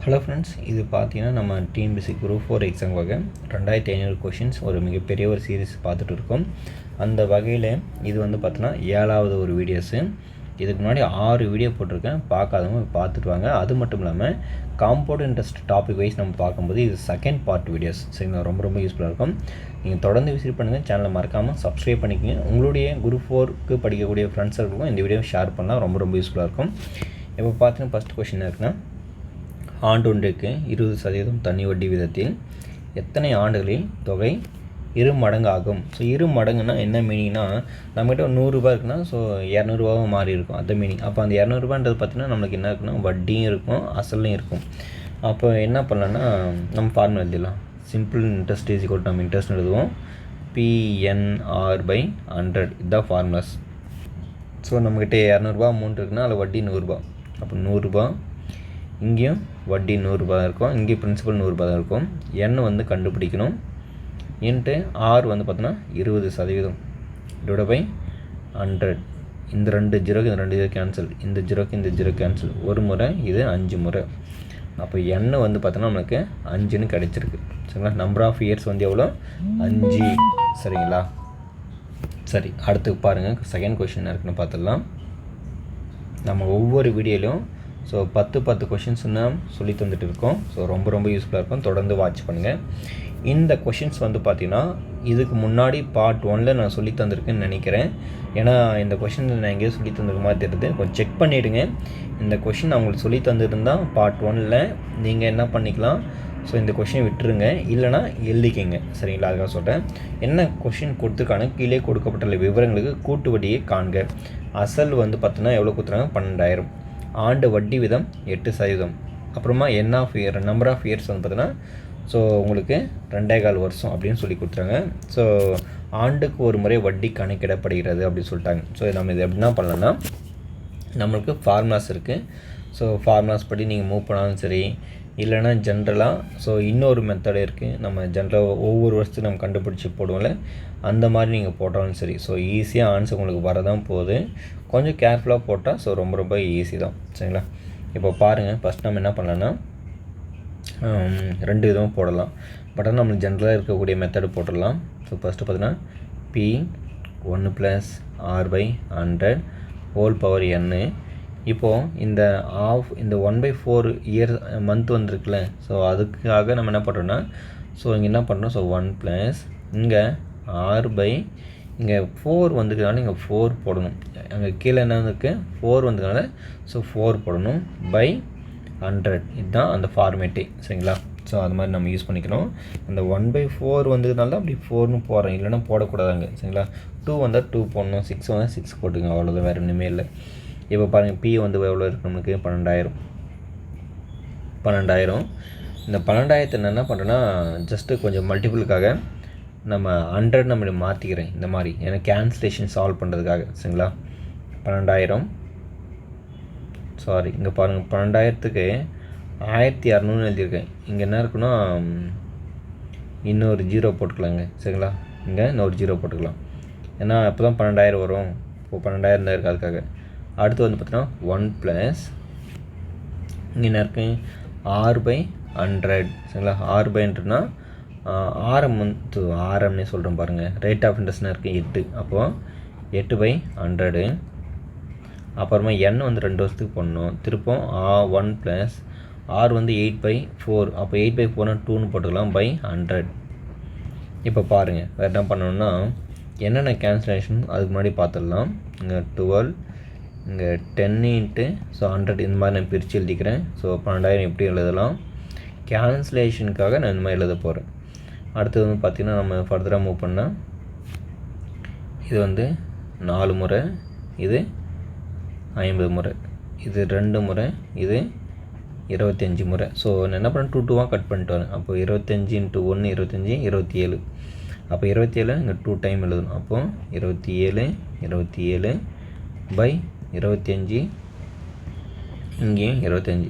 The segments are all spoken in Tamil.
ஹலோ ஃப்ரெண்ட்ஸ், இது பார்த்தீங்கன்னா நம்ம டிஎன்பிஎஸ்சி குரூப் 4 எக்ஸாம் வகை 2500 கொஷின்ஸ் ஒரு மிகப்பெரிய ஒரு சீரீஸ் பார்த்துட்டு இருக்கோம். அந்த வகையில் இது வந்து பார்த்தோன்னா 7வது ஒரு வீடியோஸு. இதுக்கு முன்னாடி 6 வீடியோ போட்டிருக்கேன், பார்க்காதவங்க பார்த்துட்டு வாங்க. அது மட்டும் இல்லாமல் காம்பவுண்ட் இன்ட்ரெஸ்ட் டாபிக் வைஸ் நம்ம பார்க்கும்போது இது செகண்ட் பார்ட் வீடியோஸ். சரிங்களா, ரொம்ப யூஸ்ஃபுல்லாக இருக்கும். நீங்கள் தொடர்ந்து விசிட் பண்ணுங்கள், சேனலை மறக்காமல் சப்ஸ்கிரைப் பண்ணிக்கோங்க. உங்களுடைய குரூப் 4க்கு படிக்கக்கூடிய ஃப்ரெண்ட்ஸுக்கும் இந்த வீடியோ ஷேர் பண்ணால் ரொம்ப யூஸ்ஃபுல்லாக இருக்கும். இப்போ பார்த்தீங்கன்னா ஃபஸ்ட் கொஷின் இருக்குன்னா, ஆண்டொன்றுக்கு 20% தனி வட்டி விதத்தில் எத்தனை ஆண்டுகளில் தொகை 2 மடங்கு ஆகும்? ஸோ 2 மடங்குன்னா என்ன மீனிங்னா, நம்மகிட்ட ஒரு 100 ரூபா இருக்குன்னா ஸோ 200 ரூபாவும் மாறி இருக்கும், அந்த மீனிங். அப்போ அந்த 200 ரூபான்றது பார்த்தீங்கன்னா நம்மளுக்கு என்ன இருக்குன்னா வட்டியும் இருக்கும் அசலும் இருக்கும். அப்போ என்ன பண்ணலான்னா நம்ம ஃபார்முலா எழுதிடலாம். Simple interest is equal to நம்ம இன்ட்ரெஸ்ட் எழுதுவோம், PNR/100. இதுதான் ஃபார்முலாஸ். ஸோ நம்மக்கிட்ட 200 ரூபா அமௌண்ட் இருக்குன்னா அதில் வட்டி 100 ரூபா. அப்போ 100 ரூபா, இங்கேயும் வட்டி 100 ரூபா இருக்கும், இங்கேயும் பிரின்சிபல் 100 ரூபா தான் இருக்கும். எண் வந்து கண்டுபிடிக்கணும். இன்ட்டு ஆர் வந்து பார்த்தோன்னா 20% டிவைட் பை 100. இந்த 2 ஜீரோக்கு இந்த 2 ஜீரோ கேன்சல், இந்த ஜீரோக்கு இந்த ஜீரோ கேன்சல், ஒரு முறை இது 5 முறை. அப்போ எண் வந்து பார்த்தோன்னா நம்மளுக்கு 5ன்னு கிடச்சிருக்கு. சரிங்களா, நம்பர் ஆஃப் இயர்ஸ் வந்து எவ்வளோ? 5. சரிங்களா, சரி அடுத்து பாருங்கள். செகண்ட் கொஷின் இருக்குன்னு பார்த்துடலாம். நம்ம ஒவ்வொரு வீடியோலையும் ஸோ 10 கொஷின்ஸ் தான் சொல்லி தந்துட்டு இருக்கோம். ஸோ ரொம்ப யூஸ்ஃபுல்லாக இருக்கும், தொடர்ந்து வாட்ச் பண்ணுங்கள். இந்த கொஷின்ஸ் வந்து பார்த்திங்கன்னா இதுக்கு முன்னாடி பார்ட் 1ல் நான் சொல்லி தந்திருக்கேன்னு நினைக்கிறேன். ஏன்னா இந்த கொஷின் நான் எங்கேயோ சொல்லி தந்திருக்க மாதிரி தெரியுது, கொஞ்சம் செக் பண்ணிவிடுங்க. இந்த கொஷின் அவங்களுக்கு சொல்லி தந்துருந்தால் பார்ட் 1ல் நீங்கள் என்ன பண்ணிக்கலாம், ஸோ இந்த கொஷினை விட்டுருங்க, இல்லைனா எழுதிக்கிங்க. சரிங்களா, அதுக்காக சொல்கிறேன். என்ன கொஷின் கொடுத்துருக்காங்க, கீழே கொடுக்கப்பட்டுள்ள விவரங்களுக்கு கூட்டு வட்டியை காண்க. அசல் வந்து பார்த்தீங்கன்னா எவ்வளோ கொடுத்துறாங்க? 12,000. ஆண்டு வட்டி விதம் 8%. அப்புறமா n of year, number of years வந்து பார்த்தீங்கன்னா ஸோ உங்களுக்கு 2.25 வருஷம் அப்படின்னு சொல்லி கொடுத்துறாங்க. ஸோ ஆண்டுக்கு ஒரு முறை வட்டி கணக்கிடப்படுகிறது அப்படின்னு சொல்லிட்டாங்க. ஸோ நம்ம இது எப்படின்னா பண்ணலாம்னா, நம்மளுக்கு ஃபார்முலாஸ் இருக்குது. ஸோ ஃபார்முலாஸ் படி நீங்கள் மூவ் பண்ணாலும் சரி, இல்லைனா ஜென்ரலாக ஸோ இன்னொரு மெத்தடு இருக்குது. நம்ம ஜென்ரலாக ஒவ்வொரு வருஷத்துக்கு நம்ம கண்டுபிடிச்சி போடுவோம்ல, அந்த மாதிரி நீங்கள் போட்டாலும் சரி. ஸோ ஈஸியாக ஆன்சர் உங்களுக்கு வரதான் போகுது. கொஞ்சம் கேர்ஃபுல்லாக போட்டால் ஸோ ரொம்ப ஈஸி தான். சரிங்களா, இப்போ பாருங்கள். ஃபஸ்ட் நம்ம என்ன பண்ணலான்னா 2 இதுவும் போடலாம். பட் ஆனால் நம்மளுக்கு ஜென்ரலாக இருக்கக்கூடிய மெத்தடு போட்டுடலாம். ஸோ ஃபஸ்ட்டு பார்த்தீங்கன்னா P1 + R/100 whole power n. இப்போது இந்த இந்த 1/4 இயர் மந்த் வந்துருக்குல்ல, ஸோ அதுக்காக நம்ம என்ன பண்ணுறோன்னா, ஸோ இங்கே என்ன பண்ணுறோம், ஸோ 1 + இங்கே R/, இங்கே 4 வந்துக்கிறதுனால இங்கே 4 போடணும். அங்கே கீழே என்ன இருக்குது, 4 வந்ததுனால ஸோ 4 போடணும் பை 100. இதுதான் அந்த ஃபார்மேட்டே. சரிங்களா, ஸோ அது மாதிரி நம்ம யூஸ் பண்ணிக்கணும். அந்த 1/4 வந்ததுனால அப்படி 4ன்னு போடுறேன், இல்லைன்னா போடக்கூடாதாங்க. சரிங்களா, 2 வந்தால் 2 போடணும், 6 வந்தால் 6 போட்டுங்க, அவ்வளோதான், வேறு ஒன்றுமே இல்லை. இப்போ பாருங்கள், P வந்து எவ்வளோ இருக்குது நம்மளுக்கு? 12,000. இந்த 12,000 நான் என்ன பண்ணுறேன்னா, ஜஸ்ட்டு கொஞ்சம் மல்டிபிளுக்காக நம்ம 100 நம்ம மாற்றிக்கிறேன் இந்த மாதிரி, ஏன்னா கேன்சலேஷன் சால்வ் பண்ணுறதுக்காக. சரிங்களா, 12,000 சாரி, இங்கே பாருங்கள், 12,000க்கு 1,200 எழுதியிருக்கேன். இங்கே என்ன இருக்குன்னா இன்னொரு 0 போட்டுக்கலாங்க. சரிங்களா, இங்கே இன்னொரு 0 போட்டுக்கலாம், ஏன்னா அப்போ தான் 12,000 வரும். இப்போது 12,000 தான் இருக்குது, அதுக்காக. அடுத்து வந்து பார்த்தீங்கன்னா 1 + இங்கே என்ன இருக்குது, R/100. சரிங்களா, R/100னா ஆரம்னே சொல்கிறேன் பாருங்கள். ரேட் ஆஃப் இன்ட்ரெஸ்ட்னா இருக்குது 8. அப்போது 8/100. அப்புறமா n வந்து 2 வருஷத்துக்கு போடணும். திருப்பம் 1 + R வந்து 8/4. அப்போ 8/4னா 2ன்னு போட்டுக்கலாம் பை 100. இப்போ பாருங்கள், வேறு என்ன பண்ணணும்னா, என்னென்ன கேன்சலேஷன் அதுக்கு முன்னாடி பார்த்துடலாம். இங்கே 12, இங்கே 10 ஸோ 100 இந்த மாதிரி நான் பிரித்து எழுதிக்கிறேன். ஸோ 12,000 எப்படி எழுதலாம், கேன்சலேஷனுக்காக நான் இந்த மாதிரி எழுத போகிறேன். அடுத்தது வந்து பார்த்திங்கன்னா நம்ம ஃபர்தராக மூவ் பண்ணால் இது வந்து 4 முறை, இது 50 முறை, இது 2 முறை, இது 25 முறை. ஸோ நான் என்ன பண்ணேன், 2 கட் பண்ணிட்டு வரேன். அப்போ 25 × 1 25, 27. அப்போ 27 இங்கே 2 டைம் எழுதணும். அப்போது 27 பை 25, இங்கேயும் 25.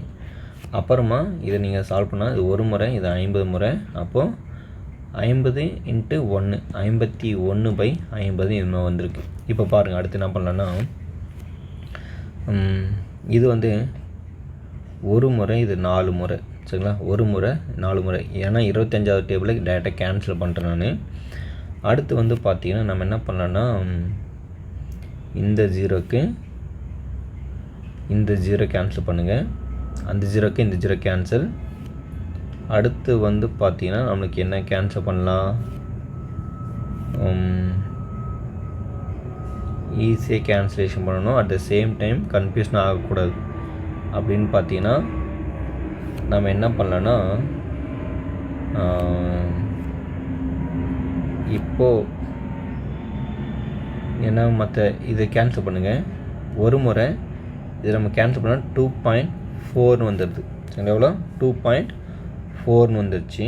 அப்புறமா இதை நீங்கள் சால்வ் பண்ணால் இது ஒரு முறை, இது 50 முறை. அப்போது 50 × 1 51/50 இன்னும் வந்திருக்கு. இப்போ பாருங்கள், அடுத்து என்ன பண்ணலான்னா, இது வந்து ஒரு முறை, இது 4 முறை. சரிங்களா, ஒரு முறை 4 முறை, ஏன்னா 25வது டேபிளுக்கு டேரெக்டாக கேன்சல் பண்ணுறேன் நான். அடுத்து வந்து பார்த்திங்கன்னா நம்ம என்ன பண்ணலான்னா இந்த ஜீரோக்கு இந்த ஜீரோ கேன்சல் பண்ணுங்கள், அந்த ஜீரோக்கு இந்த ஜீரோ கேன்சல். அடுத்து வந்து பார்த்திங்கன்னா நம்மளுக்கு என்ன கேன்சல் பண்ணலாம், ஈஸியாக கேன்சலேஷன் பண்ணணும், at the same time confusion ஆகக்கூடாது. அப்படின்னு பார்த்தீங்கன்னா நம்ம என்ன பண்ணலான்னா இப்போது ஏன்னா மற்ற இதை கேன்சல் பண்ணுங்கள், ஒரு முறை இதை நம்ம கேன்சல் பண்ணால் 2.4 வந்துடுது. சரி, எவ்வளோ 2.4 வந்துடுச்சு.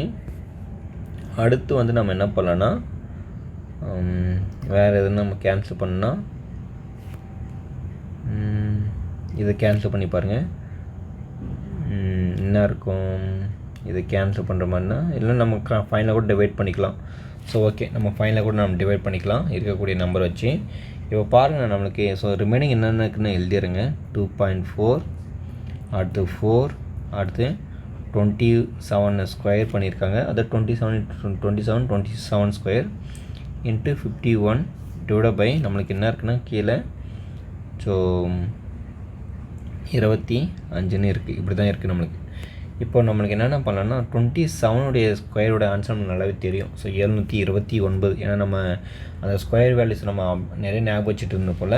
அடுத்து வந்து நம்ம என்ன பண்ணலான்னா வேறு எதுவும் நம்ம கேன்சல் பண்ணால் இதை கேன்சல் பண்ணி பாருங்கள் என்ன இருக்கும். இதை கேன்சல் பண்ணுற மாதிரினா இல்லை நம்ம ஃபைனலாக கூட டிவைட் பண்ணிக்கலாம். ஸோ ஓகே, நம்ம ஃபைனலாக கூட நம்ம டிவைட் பண்ணிக்கலாம் இருக்கக்கூடிய நம்பர் வச்சு. இப்போ பாருங்கள் நம்மளுக்கு ஸோ ரிமைனிங் என்னென்ன இருக்குன்னு எழுதிடுங்க. 2.4 அடுத்து 4 அடுத்து 27 ஸ்கொயர் பண்ணியிருக்காங்க. அது 27 ஸ்கொயர் இன்ட்டு 51 டிவைட் பை நம்மளுக்கு என்ன இருக்குன்னா கீழே ஸோ 25ன்னு இருக்குது. இப்படி தான் இருக்குது நம்மளுக்கு. இப்போ நம்மளுக்கு என்னென்ன பண்ணலான்னா 27உடைய ஸ்கொயரோட ஆன்சர் நமக்கு நல்லாவே தெரியும். ஸோ 729. ஏன்னா நம்ம அந்த ஸ்கொயர் வேல்யூஸ் நம்ம நிறைய ஞாபகம் வச்சுட்டு இருந்த போல்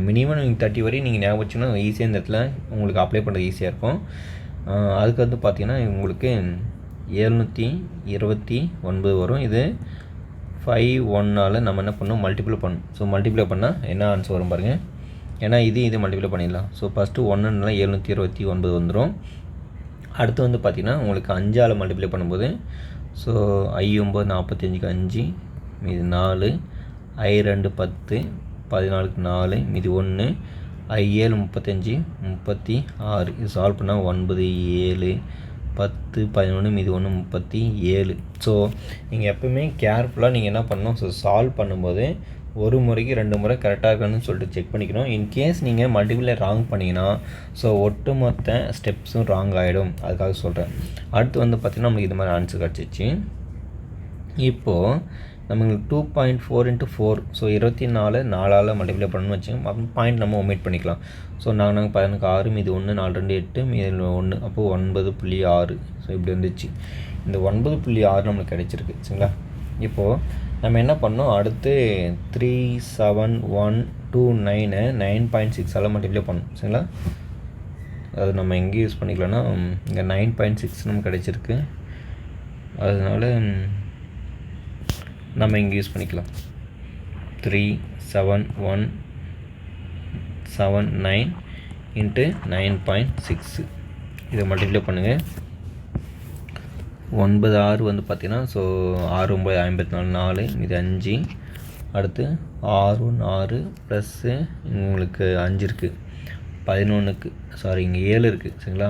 மினிமம் நீங்கள் 30 வரையும் நீங்கள் ஞாபகம் வச்சுன்னா ஈஸியாக இந்த இடத்துல உங்களுக்கு அப்ளை பண்ணுறது ஈஸியாக இருக்கும். அதுக்கு வந்து பார்த்திங்கன்னா உங்களுக்கு 729 வரும். இது 5 நம்ம என்ன பண்ணணும், மல்டிப்ளை பண்ணணும். ஸோ மல்டிப்ளை பண்ணால் என்ன ஆன்சர் வரும் பாருங்கள். ஏன்னா இது மல்டிப்ளை பண்ணிடலாம். ஸோ ஃபஸ்ட்டு 1 729 வந்துடும். அடுத்து வந்து பார்த்திங்கன்னா உங்களுக்கு 5 மல்டிப்ளை பண்ணும்போது ஸோ 5 9 45க்கு 5 மீது 4, 2 10 14க்கு 4 மீது 1, 7 35 36. இது சால்வ் பண்ணால் 9 7 10 11 மீது 1 37. ஸோ நீங்கள் எப்போவுமே கேர்ஃபுல்லாக நீங்கள் என்ன பண்ணணும், ஸோ சால்வ் பண்ணும்போது ஒரு முறைக்கு 2 முறை கரெக்டாக இருக்கணும்னு சொல்லிட்டு செக் பண்ணிக்கணும். இன்கேஸ் நீங்கள் மல்டிபிளை ராங் பண்ணிங்கன்னா ஸோ ஒட்டுமொத்த ஸ்டெப்ஸும் ராங் ஆகிடும். அதுக்காக சொல்கிறேன். அடுத்து வந்து பார்த்திங்கன்னா நம்மளுக்கு இது மாதிரி ஆன்சர் கிடச்சிச்சு. இப்போது நம்மளுக்கு 2.4 × 4 ஸோ 24 4 மல்டிப்ளை பண்ணணும்னு வச்சுக்கோங்க. அப்போ பாயிண்ட் நம்ம ஒமிட் பண்ணிக்கலாம். ஸோ நாங்கள் 16 மீது 1 4 2 8 மீது 1 அப்போது 9.6. ஸோ இப்படி வந்துச்சு. இந்த 9.6 நம்மளுக்கு கிடச்சிருக்கு. சரிங்களா, இப்போது நம்ம என்ன பண்ணோம், அடுத்து 3 7 1 2 9 9.6 மல்டிப்ளை பண்ணணும். சரிங்களா, அது நம்ம எங்கே யூஸ் பண்ணிக்கலாம்னா இங்கே 9.6 நமக்கு கிடச்சிருக்கு. அதனால நம்ம இங்கே யூஸ் பண்ணிக்கலாம். 3 7 1 7 9 இன்ட்டு 9.6 இதை மல்டிப்ளை பண்ணுங்கள். 9 6 வந்து பார்த்திங்கன்னா ஸோ 6 9 54 4 இது 5. அடுத்து 6 1 6 ப்ளஸ்ஸு உங்களுக்கு 5 இருக்குது 11க்கு சாரி இங்கே 7 இருக்குது. சரிங்களா,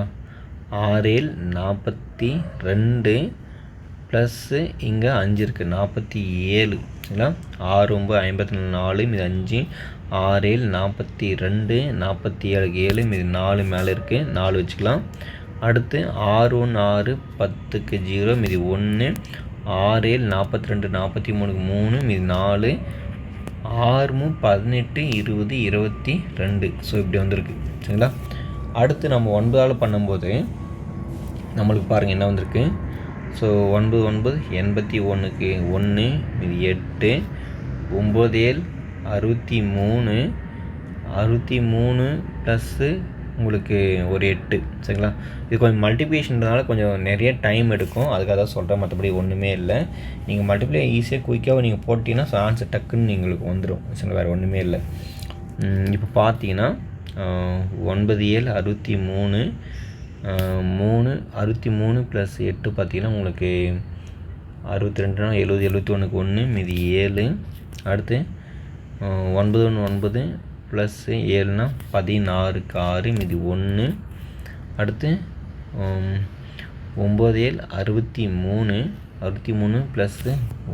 6 7 42 ப்ளஸ்ஸு இங்கே 5 இருக்குது 47. சரிங்களா, 6 9 54 மீது 5 6 7 42 47 7 மீது 4 மேலே இருக்குது 4 வச்சுக்கலாம். அடுத்து 6 1 6 10க்கு 0 மீதி 1 6 7 42 43க்கு 3 மீதி 4 6 18 20 22. ஸோ இப்படி வந்திருக்கு. சரிங்களா, அடுத்து நம்ம 9 பண்ணும்போது நம்மளுக்கு பாருங்கள் என்ன வந்திருக்கு. ஸோ 9 9 81க்கு 1 மீதி 8 9 7 63 63 ப்ளஸ்ஸு உங்களுக்கு ஒரு 8. சரிங்களா, இது கொஞ்சம் மல்டிப்ளிகேஷன்றதுனால கொஞ்சம் நிறைய டைம் எடுக்கும். அதுக்காக தான் சொல்கிறேன், மற்றபடி ஒன்றுமே இல்லை. நீங்கள் மல்டிப்ளை ஈஸியாக குயிக்காக நீங்கள் போட்டிங்கன்னா ஸோ ஆன்சர் டக்குன்னு உங்களுக்கு வந்துடும். சரிங்களா, வேறு ஒன்றுமே இல்லை. இப்போ பார்த்தீங்கன்னா 9 7 63 3 63 ப்ளஸ் 8 பார்த்தீங்கன்னா உங்களுக்கு 62 70 71க்கு 1 மீதி 7. அடுத்து 9 1 9 ப்ளஸ்ஸு 7னா 16க்கு 6 மீதி 1. அடுத்து 9 7 63 63 ப்ளஸ்ஸு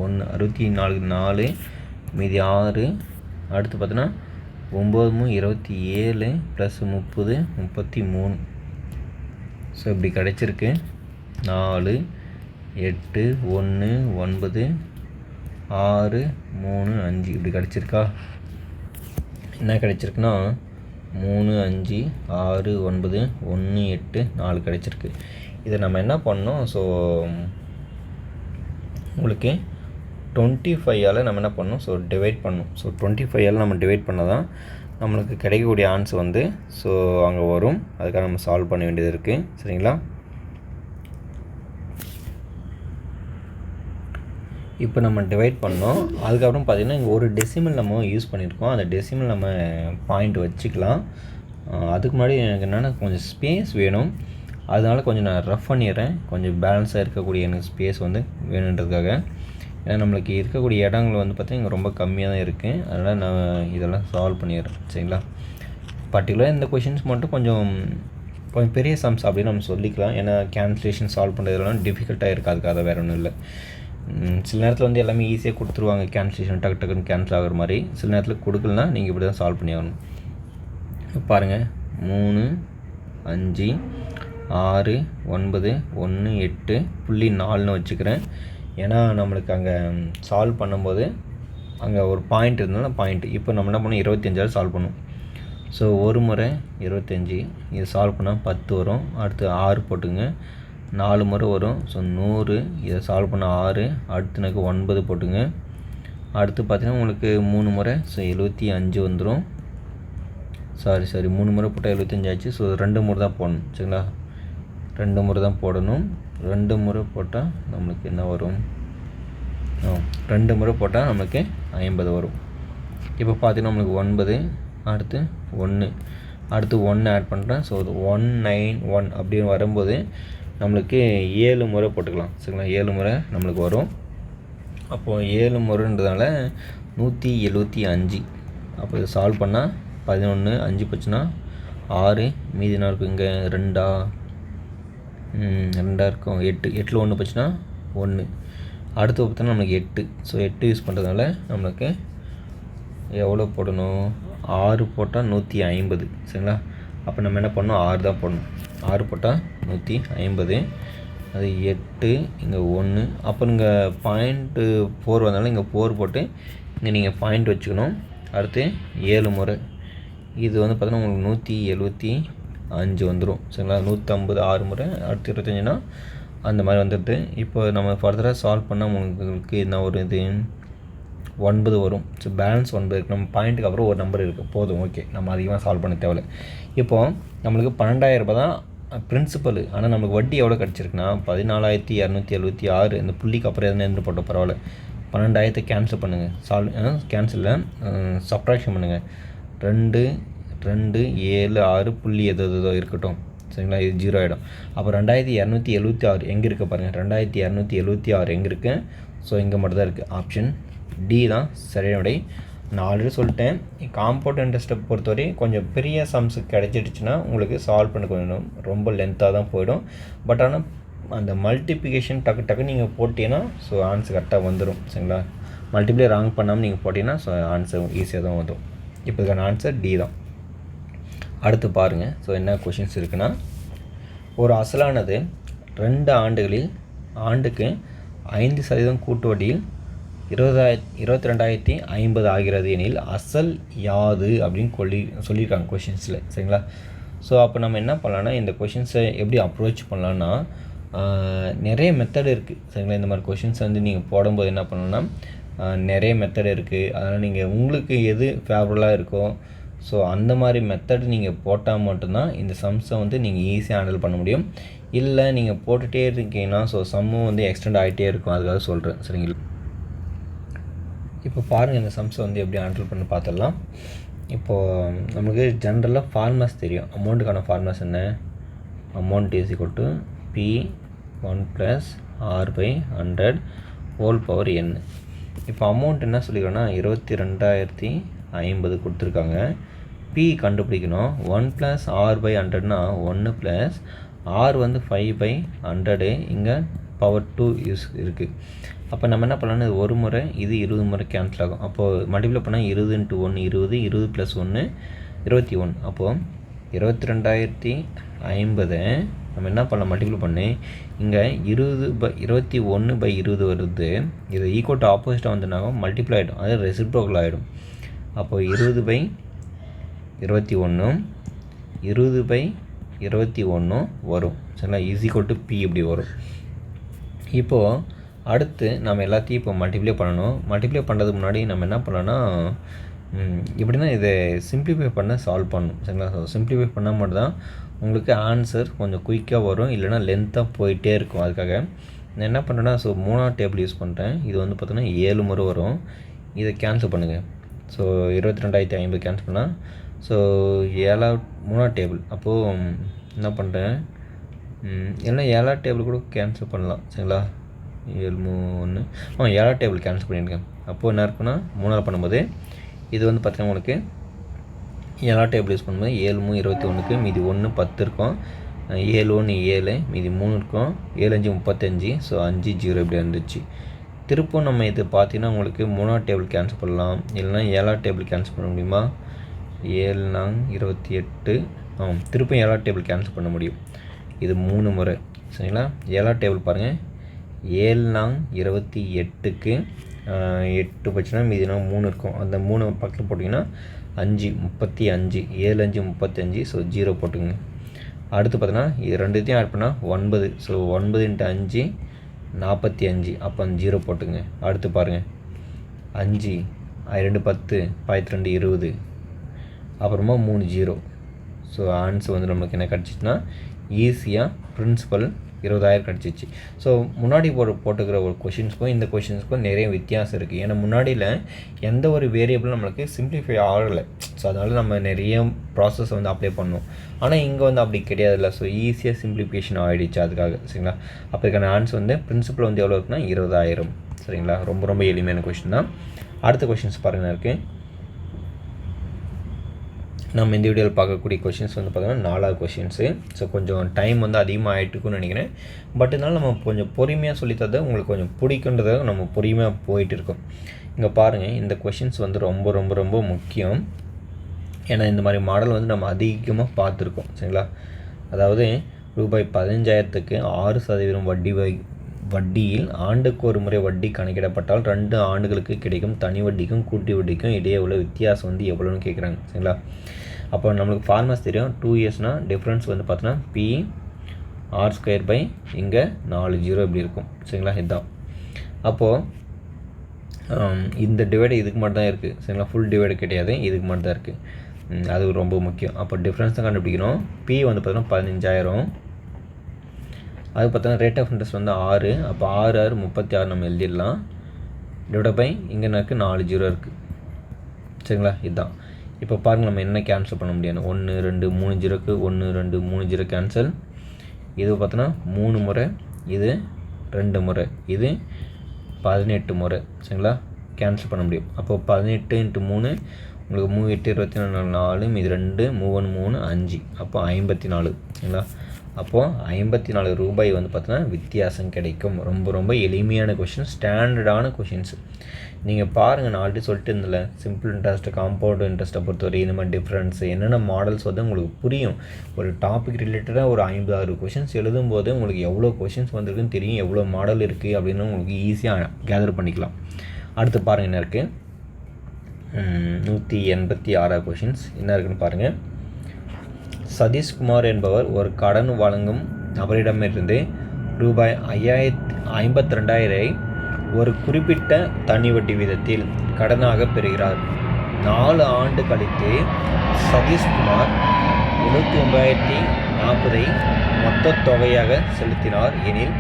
1 64க்கு 4 மீதி 6. அடுத்து பார்த்தோன்னா 9 27 ப்ளஸ் 30 33. ஸோ இப்படி கிடச்சிருக்கு. 4 8 1 9 6 3 5 இப்படி கிடச்சிருக்கா? என்ன கிடச்சிருக்குன்னா 3 5 6 9 1 8 4 கிடச்சிருக்கு. இதை நம்ம என்ன பண்ணோம்? ஸோ உங்களுக்கு 25ஆல் நம்ம என்ன பண்ணணும்? ஸோ டிவைட் பண்ணணும். ஸோ 25ஆல் நம்ம டிவைட் பண்ணால் தான் நம்மளுக்கு கிடைக்கக்கூடிய ஆன்சர் வந்து ஸோ அங்கே வரும். அதுக்காக நம்ம சால்வ் பண்ண வேண்டியது இருக்குது. சரிங்களா? இப்போ நம்ம டிவைட் பண்ணோம். அதுக்கப்புறம் பார்த்திங்கன்னா இங்கே ஒரு டெசிமல் நம்ம யூஸ் பண்ணியிருக்கோம். அந்த டெசிமல் நம்ம பாயிண்ட் வச்சுக்கலாம். அதுக்கு முன்னாடி எனக்கு என்னென்னா கொஞ்சம் ஸ்பேஸ் வேணும். அதனால் கொஞ்சம் நான் ரஃப் பண்ணிடுறேன். கொஞ்சம் பேலன்ஸாக இருக்கக்கூடிய எனக்கு ஸ்பேஸ் வந்து வேணுன்றதுக்காக. ஏன்னா நம்மளுக்கு இருக்கக்கூடிய இடங்கள் வந்து பார்த்திங்கன்னா ரொம்ப கம்மியாக தான் இருக்குது. அதனால் நான் இதெல்லாம் சால்வ் பண்ணிடுறேன். சரிங்களா? பர்டிகுலராக இந்த கொஷின்ஸ் மட்டும் கொஞ்சம் பெரிய சம்ஸ் அப்படின்னு நம்ம சொல்லிக்கலாம். ஏன்னா கேன்சலேஷன் சால்வ் பண்ணுறதுலாம் டிஃபிகல்ட்டாக இருக்காது. அதை வேறு ஒன்றும் இல்லை. சில நேரத்தில் வந்து எல்லாமே ஈஸியாக கொடுத்துருவாங்க. கேன்சலேஷன் டக்குன்னு கேன்சல் ஆகிற மாதிரி. சில நேரத்தில் கொடுக்கலனா நீங்கள் இப்படி தான் சால்வ் பண்ணி ஆகணும். பாருங்கள் 3 5 6 9 1 8 புள்ளி 4ன்னு வச்சுக்கிறேன். ஏன்னா நம்மளுக்கு அங்கே சால்வ் பண்ணும்போது அங்கே ஒரு பாயிண்ட் இருந்தாலும் பாயிண்ட்டு. இப்போ நம்ம என்ன பண்ணணும்? 25ஆல் சால்வ் பண்ணும். ஸோ ஒரு முறை 25 இது சால்வ் பண்ணால் 10 வரும். அடுத்து 6 போட்டுங்க. 4 முறை வரும். ஸோ 100 இதை சால்வ் பண்ண 6. அடுத்து எனக்கு 9 போட்டுங்க. அடுத்து பார்த்திங்கன்னா உங்களுக்கு 3 முறை. ஸோ 75 வந்துடும். சாரி 3 முறை போட்டால் 75 ஆச்சு. ஸோ 2 முறை தான் போடணும். சரிங்களா? 2 முறை தான் போடணும். 2 முறை போட்டால் நம்மளுக்கு என்ன வரும்? 2 முறை போட்டால் நம்மளுக்கு 50 வரும். இப்போ பார்த்திங்கன்னா நம்மளுக்கு 9 அடுத்து 1 அடுத்து 1 ஆட் பண்ணுறேன். ஸோ 191 அப்படின்னு வரும்போது நம்மளுக்கு 7 முறை போட்டுக்கலாம். சரிங்களா? 7 முறை நம்மளுக்கு வரும். அப்போது 7 முறைன்றதால 175. அப்போ இதை சால்வ் பண்ணால் 11 5 போச்சுன்னா 6 மீதி நாள் இருக்குது. இங்கே 2 இருக்கும். 8 1 போச்சுன்னா 1. அடுத்து பார்த்தோன்னா நம்மளுக்கு 8. ஸோ 8 யூஸ் பண்ணுறதுனால நம்மளுக்கு எவ்வளோ போடணும்? 6 போட்டால் 150. சரிங்களா? அப்போ நம்ம என்ன பண்ணணும்? 6 தான் போடணும். 6 போட்டால் 150. அது 8 இங்கே 1. அப்போ இங்கே பாயிண்ட்டு 4 வந்தாலும் இங்கே 4 போட்டு இங்கே நீங்கள் பாயிண்ட் வச்சுக்கணும். அடுத்து 7 முறை. இது வந்து பார்த்தோன்னா உங்களுக்கு 175 வந்துடும். சரிங்களா? 150 6 முறை. அடுத்து 25னா அந்த மாதிரி வந்துடுது. இப்போ நம்ம ஃபர்தராக சால்வ் பண்ணால் உங்களுக்கு என்ன ஒரு இது 9 வரும். ஸோ பேலன்ஸ் 9 இருக்குது. நம்ம பாயிண்ட்டுக்கு அப்புறம் ஒரு நம்பர் இருக்குது. போதும். ஓகே, நம்ம அதிகமாக சால்வ் பண்ண தேவையில்லை. இப்போது நம்மளுக்கு 12,000 தான் பிரின்சிபல். ஆனால் நம்மளுக்கு வட்டி எவ்வளோ கிடச்சிருக்குன்னா 14,276. இந்த புள்ளிக்கு அப்புறம் எதுனா இருந்து போட்டோம் பரவாயில்ல. 12,000 கேன்சல் பண்ணுங்கள். கேன்சலில் சப்ட்ராக்ஷன் பண்ணுங்கள். 2 2 7 6 புள்ளி ஏதோ இருக்கட்டும். சரிங்களா? இது 0 ஆகிடும். அப்போ 2276 எங்கே இருக்குது பாருங்கள். 2276 எங்கே இருக்குது? ஸோ இங்கே மட்டும் தான் இருக்குது. ஆப்ஷன் டி தான் சரியான விடை. நான் ஆல்ரெடி சொல்லிட்டேன். காம்பவுண்ட் இன்ட்ரெஸ்ட்டை பொறுத்தவரை கொஞ்சம் பெரிய சம்ஸு கிடச்சிடுச்சுன்னா உங்களுக்கு சால்வ் பண்ண கொஞ்சம் ரொம்ப லென்த்தாக தான் போயிடும். பட் ஆனால் அந்த மல்டிப்ளிகேஷன் டக்கு நீங்கள் போட்டிங்கன்னா ஸோ ஆன்சர் கரெக்டாக வந்துடும். சரிங்களா? மல்டிப்ளை ராங் பண்ணாமல் நீங்கள் போட்டிங்கன்னா ஸோ ஆன்சர் ஈஸியாக தான் வந்துடும். இப்போ இதுக்கான ஆன்சர் டி தான். அடுத்து பாருங்கள். ஸோ என்ன கொஷின்ஸ் இருக்குன்னா, ஒரு அசலானது 2 ஆண்டுகளில் ஆண்டுக்கு 5% கூட்டு வட்டியில் 22,050 ஆகிறது எனில் அசல் யாது அப்படின்னு சொல்லியிருக்காங்க கொஷின்ஸில். சரிங்களா? ஸோ அப்போ நம்ம என்ன பண்ணலான்னா இந்த கொஷின்ஸை எப்படி அப்ரோச் பண்ணலான்னா நிறைய மெத்தட் இருக்குது. சரிங்களா? இந்த மாதிரி கொஷின்ஸ் வந்து நீங்கள் போடும்போது என்ன பண்ணணும்னா நிறைய மெத்தட் இருக்குது. அதனால் நீங்கள் உங்களுக்கு எது ஃபேவரபுளாக இருக்கோ ஸோ அந்த மாதிரி மெத்தட் நீங்கள் போட்டால் மட்டும்தான் இந்த சம்ஸை வந்து நீங்கள் ஈஸியாக ஹேண்டில் பண்ண முடியும். இல்லை நீங்கள் போட்டுகிட்டே இருக்கீங்கன்னா ஸோ சம்மும் வந்து எக்ஸ்டெண்ட் ஆகிட்டே இருக்கும். அதுக்காக சொல்கிறேன். சரிங்களா? இப்போ பாருங்கள் இந்த சம்ஸை வந்து எப்படி ஹேண்டில் பண்ணி பார்த்துடலாம். இப்போது நமக்கு ஜென்ரலாக ஃபார்முலாஸ் தெரியும். அமௌண்ட்டுக்கான ஃபார்முலாஸ் என்ன? Amount is equal to P1 + R/100 whole power n. இப்போ அமௌண்ட் என்ன சொல்லிக்கிறோன்னா 22,050 கொடுத்துருக்காங்க. P கண்டுபிடிக்கணும். 1 + R/100னா 1 + R வந்து 5/100. இங்கே பவர் 2 இருக்குது. அப்போ நம்ம என்ன பண்ணலாம்னா இது ஒரு முறை இது 20 முறை கேன்சல் ஆகும். அப்போது மல்டிப்ளை பண்ணால் 20 × 1 20 20 + 1 21. அப்போது 22,050 நம்ம என்ன பண்ணலாம், மல்டிப்ளை பண்ணி இங்கே 21/20 வருது. இது ஈக்குவல் டு ஆப்போசிட்டாக வந்துனாங்க மல்டிப்ளை ஆகிடும், அது ரெசிப்ரோக்கல் ஆகிடும். அப்போது 20/21 20/21 வரும். சரிங்களா, ஈக்குவல் டு பி இப்படி வரும். இப்போது அடுத்து நம்ம எல்லாத்தையும் இப்போ மல்டிப்ளை பண்ணணும். மல்டிப்ளை பண்ணுறதுக்கு முன்னாடி நம்ம என்ன பண்ணலாம்னா, இப்படின்னா இதை சிம்பிளிஃபை பண்ண சால்வ் பண்ணணும். சரிங்களா, சிம்பிளிஃபை பண்ணால் மட்டும்தான் உங்களுக்கு ஆன்சர் கொஞ்சம் குயிக்காக வரும், இல்லைனா லென்த்தாக போயிட்டே இருக்கும். அதுக்காக நான் என்ன பண்ணுறேன்னா, ஸோ 3ஆவது டேபிள் யூஸ் பண்ணுறேன். இது வந்து பார்த்தோன்னா 7 முறை வரும். இதை கேன்சல் பண்ணுங்கள். ஸோ 22,550 கேன்சல் பண்ணால் ஸோ 3ஆவது டேபிள். அப்போது என்ன பண்ணுறேன், இல்லைனா 7ஆவது டேபிள் கூட கேன்சல் பண்ணலாம். சரிங்களா, 7 7ஆவது டேபிள் கேன்சல் பண்ணியிருக்கேன். அப்போது என்ன இருக்குன்னா 3ஆவது பண்ணும்போது இது வந்து பார்த்தீங்கன்னா உங்களுக்கு 7ஆவது டேபிள் யூஸ் பண்ணும்போது 7 3 21க்கு மீதி 1 10 இருக்கும். 7 1 7 மீதி 3 இருக்கும். 7 5 35. ஸோ 5 0 இப்படி இருந்துச்சு. திருப்பும் நம்ம இது பார்த்தீங்கன்னா உங்களுக்கு 3ஆவது டேபிள் கேன்சல் பண்ணலாம், இல்லைனா 7ஆவது டேபிள் கேன்சல் பண்ண முடியுமா? 7 4 28. திருப்பும் 7ஆவது டேபிள் கேன்சல் பண்ண முடியும். இது 3 முறை. சரிங்களா, 7ஆவது டேபிள் பாருங்கள். 7 4 28க்கு 8 போச்சுன்னா மீதி 3 இருக்கும். அந்த 3 பக்கத்தில் போட்டிங்கன்னா 5 35. 7 5 35. ஸோ 0 போட்டுங்க. அடுத்து பார்த்தீங்கன்னா இது ரெண்டுத்தையும் ஆட் பண்ணால் 9. ஸோ 9 × 5 45. அப்போ 0 போட்டுங்க. அடுத்து பாருங்கள் 5 2 10 12 20. அப்புறமா 3 0. ஸோ ஆன்சர் வந்து நமக்கு என்ன கிடச்சிச்சுன்னா ஈஸியாக பிரின்சிபல் 20,000 கிடச்சிச்சு. ஸோ முன்னாடி போட்டுக்கிற ஒரு கொஷின்ஸ்க்கும் இந்த கொஷின்ஸ்க்கும் நிறைய வித்தியாசம் இருக்குது. ஏன்னா முன்னாடியில் எந்த ஒரு வேரியபிளும் நம்மளுக்கு சிம்பிளிஃபை ஆகலை. ஸோ அதனால் நம்ம நிறைய ப்ராசஸ் வந்து அப்ளை பண்ணோம். ஆனால் இங்கே வந்து அப்படி கிடையாதுல்ல. ஸோ ஈஸியாக சிம்பிளிஃபிகேஷன் ஆகிடுச்சு அதுக்காக. சரிங்களா, அப்போ இதுக்கான ஆன்சர் வந்து பிரின்சிபல் வந்து எவ்வளோ இருக்குன்னா 20,000. சரிங்களா, ரொம்ப ரொம்ப எளிமையான கொஷின் தான். அடுத்த கொஷின்ஸ் பாருங்கள் இருக்குது. நம்ம இந்த வீடியோவில் பார்க்கக்கூடிய கொஷின்ஸ் வந்து பார்த்தோன்னா 4வது கொஷின்ஸு. ஸோ கொஞ்சம் டைம் வந்து அதிகமாக ஆகிட்டுருக்குன்னு நினைக்கிறேன். பட் இருந்தாலும் நம்ம கொஞ்சம் பொறுமையாக சொல்லித்தரதை உங்களுக்கு கொஞ்சம் பிடிக்குன்றதை நம்ம பொறுமையாக போயிட்டு இருக்கோம். இங்கே பாருங்கள், இந்த கொஷின்ஸ் வந்து ரொம்ப ரொம்ப ரொம்ப முக்கியம். ஏன்னா இந்த மாதிரி மாடல் வந்து நம்ம அதிகமாக பார்த்துருக்கோம். சரிங்களா, அதாவது ரூபாய் 15,000க்கு 6% வட்டியில் ஆண்டுக்கு ஒரு முறை வட்டி கணக்கிடப்பட்டால் 2 ஆண்டுகளுக்கு கிடைக்கும் தனி வட்டிக்கும் கூட்டி வட்டிக்கும் இடையே உள்ள வித்தியாசம் வந்து எவ்வளோன்னு கேட்குறாங்க. சரிங்களா, அப்போ நம்மளுக்கு ஃபார்முலாஸ் தெரியும். 2 இயர்ஸ்னால் டிஃப்ரென்ஸ் வந்து பார்த்தோன்னா PR² இங்கே 4 0 இப்படி இருக்கும். சரிங்களா, இதுதான். அப்போது இந்த டிவைடு இதுக்கு மட்டும் தான் இருக்குது. சரிங்களா, ஃபுல் டிவைடு கிடையாது, இதுக்கு மட்டும் தான் இருக்குது. அது ரொம்ப முக்கியம். அப்போ டிஃப்ரென்ஸ் தான் கண்டுபிடிக்கணும். P வந்து பார்த்தோன்னா 15,000. அது பார்த்தோன்னா ரேட் ஆஃப் இன்ட்ரெஸ்ட் வந்து 6. அப்போ 6 6 36 நம்ம எழுதிடலாம். டிவைட் பை இங்கே எனக்கு 4 0 இருக்குது. சரிங்களா, இதுதான். இப்போ பாருங்கள் நம்ம என்ன கேன்சல் பண்ண முடியாது. 1 2 3 0க்கு 1 2 3 0 கேன்சல். இது பார்த்தோன்னா 3 முறை, இது 2 முறை, இது 18 முறை. சரிங்களா, கேன்சல் பண்ண முடியும். அப்போது 18 × 3 உங்களுக்கு 3 8 24 4 மீது 2 3 3 5. அப்போ 54. சரிங்களா, அப்போது 54 ரூபாய் வந்து பார்த்தோன்னா வித்தியாசம் கிடைக்கும். ரொம்ப ரொம்ப எளிமையான கொஷின், ஸ்டாண்டர்டான கொஷின்ஸ். நீங்கள் பாருங்கள், நான் ஆல்ரெடி சொல்லிட்டு இருந்தல, சிம்பிள் இன்ட்ரெஸ்ட் காம்பவுண்ட் இன்ட்ரெஸ்ட்டை பொறுத்தவரை இந்த மாதிரி டிஃப்ரென்ஸ் என்னென்ன மாடல்ஸ் வந்து உங்களுக்கு புரியும். ஒரு டாபிக் ரிலேட்டடாக ஒரு 50-60 கொஷின்ஸ் எழுதும்போது உங்களுக்கு எவ்வளோ கொஷின்ஸ் வந்திருக்குன்னு தெரியும், எவ்வளோ மாடல் இருக்குது அப்படின்னு உங்களுக்கு ஈஸியாக கேதர் பண்ணிக்கலாம். அடுத்து பாருங்கள் என்ன இருக்குது. 186 கொஷின்ஸ் என்ன இருக்குன்னு பாருங்கள். சதீஷ்குமார் என்பவர் ஒரு கடன் வழங்கும் நபரிடமிருந்து ரூபாய் 52,000 ஒரு குறிப்பிட்ட தனி வட்டி வீதத்தில் கடனாக பெறுகிறார். 4 ஆண்டு கழித்து சதீஷ்குமார் 79,040 மொத்த தொகையாக செலுத்தினார் எனில்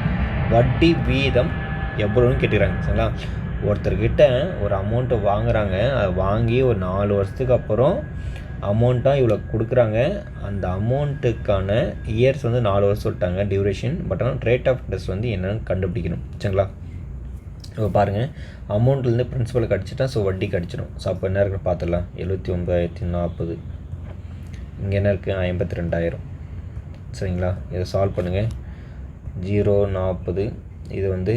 வட்டி வீதம் எவ்வளோன்னு கேட்டுக்கிறாங்க. சரிங்களா, ஒருத்தர்கிட்ட ஒரு அமௌண்ட்டை வாங்குகிறாங்க, அதை வாங்கி ஒரு 4 வருஷத்துக்கு அப்புறம் அமௌண்ட்டாக இவ்வளோ கொடுக்குறாங்க. அந்த அமௌண்ட்டுக்கான இயர்ஸ் வந்து 4 வருஷம் சொல்லிட்டாங்க டியூரேஷன். பட் ஆனால் ரேட் ஆஃப் இன்ட்ரெஸ்ட் வந்து என்னென்னு கண்டுபிடிக்கணும். சரிங்களா, இப்போ பாருங்கள், அமௌண்ட்லேருந்து பிரின்சிபல் கிடச்சிட்டா ஸோ வட்டி கிடச்சிடும். ஸோ அப்போ என்ன இருக்குன்னு பார்த்துடலாம். 79,040 இங்கே என்ன இருக்குது 52,000. சரிங்களா, இதை சால்வ் பண்ணுங்கள். 0 40 இது வந்து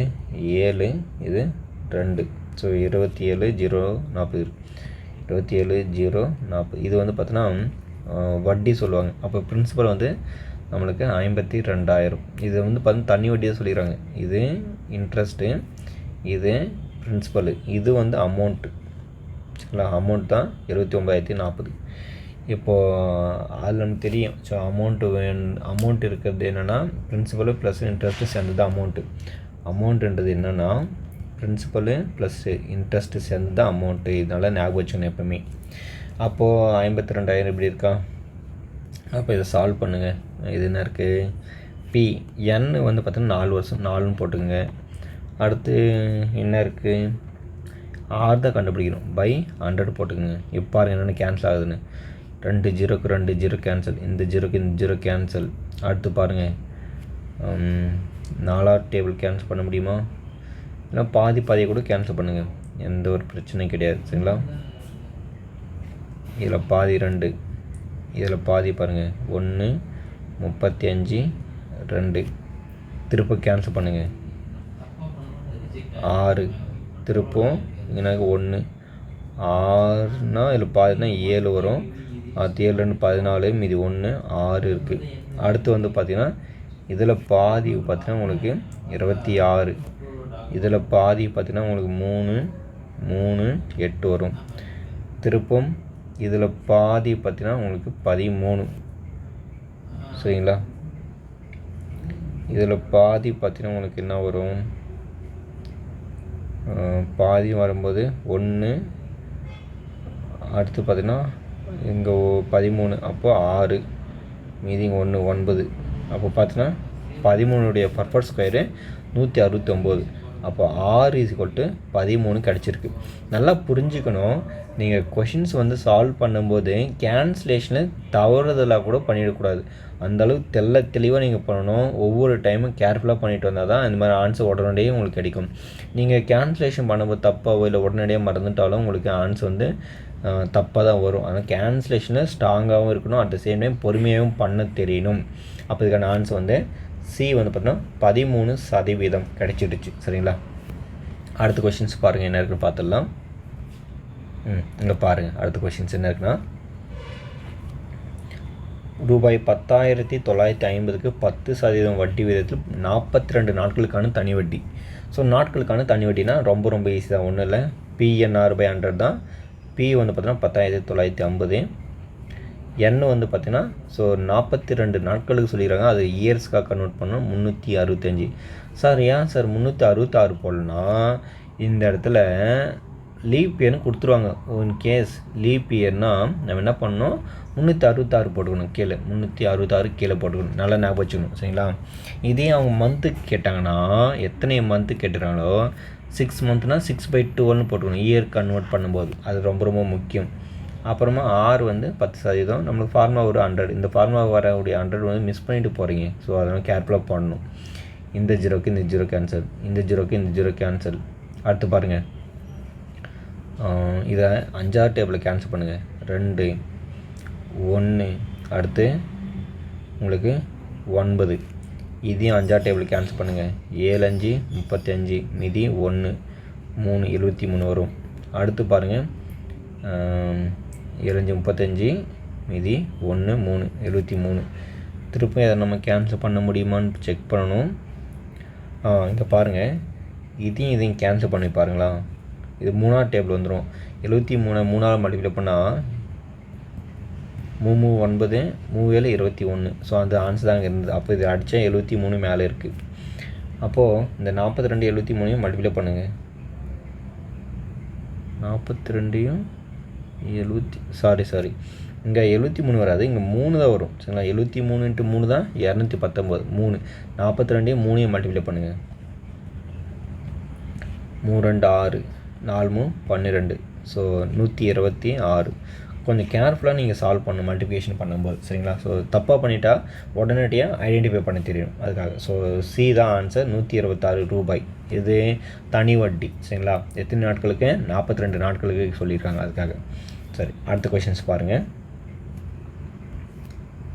7 இது 2. ஸோ 27 0 40 27 0 40. இது வந்து பார்த்தோன்னா வட்டி சொல்லுவாங்க. அப்போ பிரின்சிபல் வந்து நம்மளுக்கு 52,000. இது வந்து பார்த்து தனி வட்டி தான் சொல்லிடுறாங்க. இது இன்ட்ரெஸ்ட்டு, இது பிரின்சிபலு, இது வந்து அமௌண்ட்டு. சரிங்களா, அமௌண்ட் தான் 79,040. இப்போது அதில் நமக்கு தெரியும். ஸோ அமௌண்ட் இருக்கிறது என்னென்னா பிரின்சிபலு ப்ளஸ் இன்ட்ரெஸ்ட்டு சேர்ந்து தான் அமௌண்ட்டு. அமௌண்ட்டுன்றது என்னென்னா பிரின்சிபலு ப்ளஸ்ஸு இன்ட்ரெஸ்ட்டு சேர்ந்து தான் அமௌண்ட்டு. இதனால் ஞாபகம் வச்சுக்கணும் எப்போவுமே. அப்போது 52,000 இப்படி இருக்கா. அப்போ இதை சால்வ் பண்ணுங்கள். இது என்ன இருக்குது, பி என் வந்து பார்த்தீங்கன்னா 4 வருஷம், 4ன்னு போட்டுங்க. அடுத்து என்ன இருக்குது, 6 தான் கண்டுபிடிக்கணும், பை 100 போட்டுக்கோங்க. இப்போ பாருங்கள் என்னென்ன கேன்சல் ஆகுதுன்னு. 2 0க்கு 2 0 கேன்சல், இந்த 0க்கு இந்த 0 கேன்சல். அடுத்து பாருங்கள் 4ஆவது டேபிள் கேன்சல் பண்ண முடியுமா, இல்லை பாதியை கூட கேன்சல் பண்ணுங்கள், எந்த ஒரு பிரச்சனையும் கிடையாது. சரிங்களா, இதில் பாதி 2, இதில் பாதி பாருங்கள் 1 35 2, திருப்ப கேன்சல் பண்ணுங்கள் 6, திருப்பம் எனக்கு 1 6னா இதில் பாதினா 7 வரும். 7 2 14, மீதி 1 6 இருக்குது. அடுத்து வந்து பார்த்திங்கன்னா இதில் பாதி பார்த்திங்கன்னா உங்களுக்கு 26, இதில் பாதி பார்த்திங்கன்னா உங்களுக்கு 3 3 8 வரும். திருப்பம் இதில் பாதி பார்த்திங்கன்னா உங்களுக்கு 13. சரிங்களா, இதில் பாதி பார்த்திங்கன்னா உங்களுக்கு என்ன வரும், பாதி வரும்போது 1, அடுத்து பார்த்திங்கன்னா இங்கே 13, அப்போ 6, மீதி 1 9. அப்போ பார்த்தீங்கன்னா 13உடைய பர்ஃபெக்ட் ஸ்கொயரு 169. அப்போ 6 = 13 கிடச்சிருக்கு. நல்லா புரிஞ்சுக்கணும். நீங்கள் கொஷின்ஸ் வந்து சால்வ் பண்ணும்போது கேன்சலேஷனில் தவறுதலாக கூட பண்ணிடக்கூடாது. அந்தளவுக்கு தெளிவாக நீங்கள் பண்ணணும். ஒவ்வொரு டைமும் கேர்ஃபுல்லாக பண்ணிட்டு வந்தால் தான் இந்த மாதிரி ஆன்சர் உடனடியே உங்களுக்கு கிடைக்கும். நீங்கள் கேன்சலேஷன் பண்ணும்போது தப்பாகவோ இல்லை உடனடியாக மறந்துட்டாலும் உங்களுக்கு ஆன்சர் வந்து தப்பாக தான் வரும். ஆனால் கேன்சலேஷனில் ஸ்ட்ராங்காகவும் இருக்கணும், அட் த சேம் டைம் பொறுமையாகவும் பண்ண தெரியணும். அப்போ இதுக்கான ஆன்சர் வந்து சி வந்து பார்த்தீங்கன்னா 13% கிடைச்சிடுச்சு. சரிங்களா, அடுத்த கொஷின்ஸ் பாருங்கள் என்ன இருக்குன்னு பார்த்துடலாம். இங்கே பாருங்கள் அடுத்த கொஷின்ஸ் என்ன இருக்குன்னா, ரூபாய் 10,950க்கு 10% வட்டி விகிதத்தில் 42 நாட்களுக்கான தனி வட்டி. ஸோ நாட்களுக்கான தனி வட்டினா ரொம்ப ஈஸி தான், ஒன்றும் இல்லை, PNR/100 தான். பி வந்து பார்த்தீங்கன்னா 10,950, என் வந்து பார்த்தீங்கன்னா ஸோ 42 நாட்களுக்கு சொல்லிடுறாங்க. அது இயர்ஸ்க்காக கன்வெர்ட் பண்ணோம் 365. சார் ஏன் சார் 366 போடலன்னா, இந்த இடத்துல லீப் இயர்னு கொடுத்துருவாங்க. இன் கேஸ் லீப் இயர்னால் நம்ம என்ன பண்ணணும், 366 போட்டுக்கணும், கீழே 366 கீழே போட்டுக்கணும். நல்லா ஞாபகம் வச்சுக்கணும். சரிங்களா, இதே அவங்க மந்த்துக்கு கேட்டாங்கன்னா எத்தனை மந்த்து கேட்டுறாங்களோ 6 மந்த்னா 6/12ன்னு போட்டுக்கணும் இயர் கன்வெர்ட் பண்ணும்போது. அது ரொம்ப முக்கியம். அப்புறமா ஆர் வந்து 10%. நம்மளுக்கு ஃபார்முலா ஒரு 100. இந்த ஃபார்முலா வரக்கூடிய 100 வந்து மிஸ் பண்ணிட்டு போகிறீங்க. ஸோ அதனால் கேர்ஃபுல்லாக பண்ணணும். இந்த 0க்கு இந்த 0 கேன்சல், இந்த 0க்கு இந்த 0 கேன்சல். அடுத்து பாருங்கள், இதை 5ஆவது டேபிளில் கேன்சல் பண்ணுங்கள். 2 1, அடுத்து உங்களுக்கு 9. இதையும் 5ஆவது டேபிள் கேன்சல் பண்ணுங்கள். 7 5 35, மீதி 1 3 73 வரும். அடுத்து பாருங்கள் 7 5 35, மீதி 1 3 73. திருப்பி அதை நம்ம கேன்சல் பண்ண முடியுமான்னு செக் பண்ணணும். இங்கே பாருங்கள், இதையும் கேன்சல் பண்ணி பாருங்களா. இது 3ஆவது டேபிள் வந்துடும். 73 3ஆல் மல்டிப்ளை பண்ணால் 3 9 3 7 21. ஸோ அந்த ஆன்சர் தான் அங்கே இருந்தது. அப்போ இது அடித்தா 73 மேலே இருக்குது. அப்போது இந்த 42 73 மல்டிப்ளை பண்ணுங்கள். 42 சாரி இங்கே 73 வராது, இங்கே 3 தான் வரும். சரிங்களா, 73 × 3 தான் 219. 3 42 3 மல்டிப்ளை பண்ணுங்கள். 3 2 6 4 3 12. ஸோ 126. கொஞ்சம் கேர்ஃபுல்லாக நீங்கள் சால்வ் பண்ணணும் மல்டிப்ளிகேஷன் பண்ணும்போது. சரிங்களா, ஸோ தப்பாக பண்ணிட்டா உடனடியாக ஐடென்டிஃபை பண்ண தெரியும். அதுக்காக ஸோ சி தான் ஆன்சர், 126 ரூபாய். இது தனி வட்டி. சரிங்களா, எத்தனை நாட்களுக்கு, 42 நாட்களுக்கு சொல்லியிருக்காங்க. அதுக்காக சரி, அடுத்த கொஷின்ஸ் பாருங்கள்.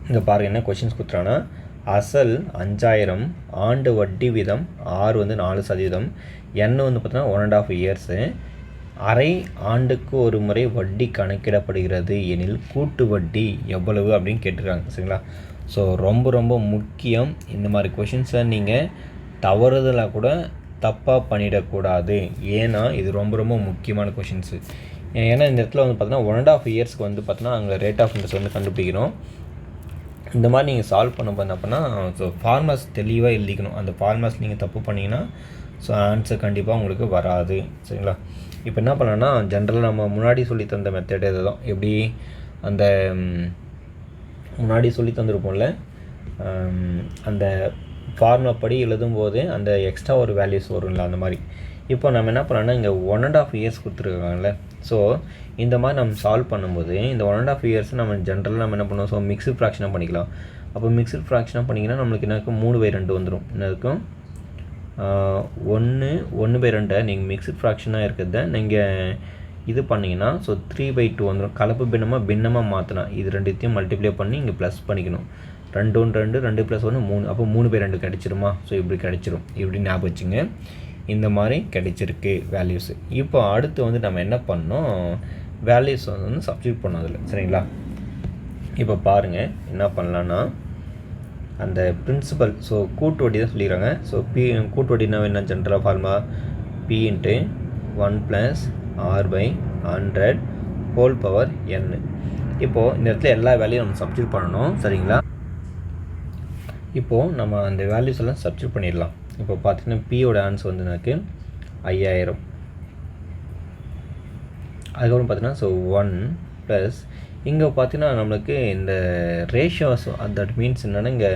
இங்கே பாருங்கள் என்ன கொஷின்ஸ் கொடுத்துறாங்கன்னா, அசல் 5000, ஆண்டு வட்டி வீதம் ஆர் வந்து 4%, என் வந்து பார்த்தீங்கன்னா 1.5 இயர்ஸு, அரை ஆண்டுக்கு ஒரு முறை வட்டி கணக்கிடப்படுகிறது எனில் கூட்டு வட்டி எவ்வளவு அப்படின்னு கேட்டுருக்காங்க. சரிங்களா, ஸோ ரொம்ப ரொம்ப முக்கியம். இந்த மாதிரி கொஷின்ஸை நீங்கள் தவறுதலாக கூட தப்பாக பண்ணிடக்கூடாது. ஏன்னா இது ரொம்ப ரொம்ப முக்கியமான கொஷின்ஸு. ஏன்னா இந்த இடத்துல வந்து பார்த்தீங்கன்னா 1.5 இயர்ஸ்க்கு வந்து பார்த்தீங்கன்னா அங்கே ரேட் ஆஃப் இன்ட்ரெஸ்ட் வந்து கண்டுபிடிக்கிறோம். இந்த மாதிரி நீங்கள் சால்வ் பண்ண அப்படின்னா ஸோ ஃபார்முலாஸ் தெளிவாக எழுதிக்கணும். அந்த ஃபார்முலாஸ் நீங்கள் தப்பு பண்ணிங்கன்னா ஸோ ஆன்சர் கண்டிப்பாக உங்களுக்கு வராது. சரிங்களா? இப்போ என்ன பண்ணலான்னா ஜென்ரலாக நம்ம முன்னாடி சொல்லி தந்த மெத்தட் இதுதான். எப்படி அந்த முன்னாடி சொல்லி தந்துருப்போம்ல, அந்த ஃபார்முலா படி எழுதும்போது அந்த எக்ஸ்ட்ரா ஒரு வேல்யூஸ் வரும்ல, அந்த மாதிரி. இப்போ நம்ம என்ன பண்ணோன்னா இங்கே 1.5 இயர்ஸ் கொடுத்துருக்காங்கல்ல, ஸோ இந்த மாதிரி நம்ம சால்வ் பண்ணும்போது இந்த 1.5 இயர்ஸ் நம்ம ஜென்ரலாக நம்ம என்ன பண்ணுவோம், ஸோ மிக்ஸ்டு ஃப்ராக்ஷனாக பண்ணிக்கலாம். அப்போ மிக்ஸ்டு ஃப்ராக்ஷனாக பண்ணிங்கன்னா நம்மளுக்கு என்ன இருக்கும், 3/2 வந்துடும். என்ன இருக்கும், 1/2 நீங்கள் மிக்ஸ்டு ஃப்ராக்ஷனாக இருக்கிறத நீங்கள் இது பண்ணிங்கன்னா ஸோ 3/2 வந்துடும். கலப்பு பின்னமாக மாற்றினா இது ரெண்டுத்தையும் மல்டிப்ளை பண்ணி இங்கே ப்ளஸ் பண்ணிக்கணும். 2 1 2 2 + 1 3, அப்போ 3/2 கிடச்சிருமா? ஸோ இப்படி கிடச்சிரும். இப்படி ஞாபகம் வச்சுங்க. இந்த மாதிரி கிடச்சிருக்கு வேல்யூஸு. இப்போ அடுத்து வந்து நம்ம என்ன பண்ணோம், வேல்யூஸ் வந்து சப்ஸ்டியூட் பண்ணோம் அதில். சரிங்களா? இப்போ பாருங்கள் என்ன பண்ணலான்னா அந்த பிரின்சிபல், ஸோ கூட்டு வட்டி தான் சொல்லிடுறாங்க. ஸோ கூட்டு வட்டினா என்ன, ஜென்ரலாக formula P × 1 + R/100 whole power n. இப்போது இந்த இடத்துல எல்லா வேல்யூயும் நம்ம சப்ஸ்டியூட் பண்ணணும். சரிங்களா? இப்போது நம்ம அந்த வேல்யூஸ் எல்லாம் சப்ஸ்டியூட் பண்ணிடலாம். இப்போ பார்த்தீங்கன்னா பியோட ஆன்சர் வந்து எனக்கு 5000. அதுக்கப்புறம் பார்த்தீங்கன்னா ஸோ 1 ப்ளஸ் இங்கே பார்த்தீங்கன்னா நம்மளுக்கு இந்த ரேஷியோஸ், தட் மீன்ஸ் என்னென்னா இங்கே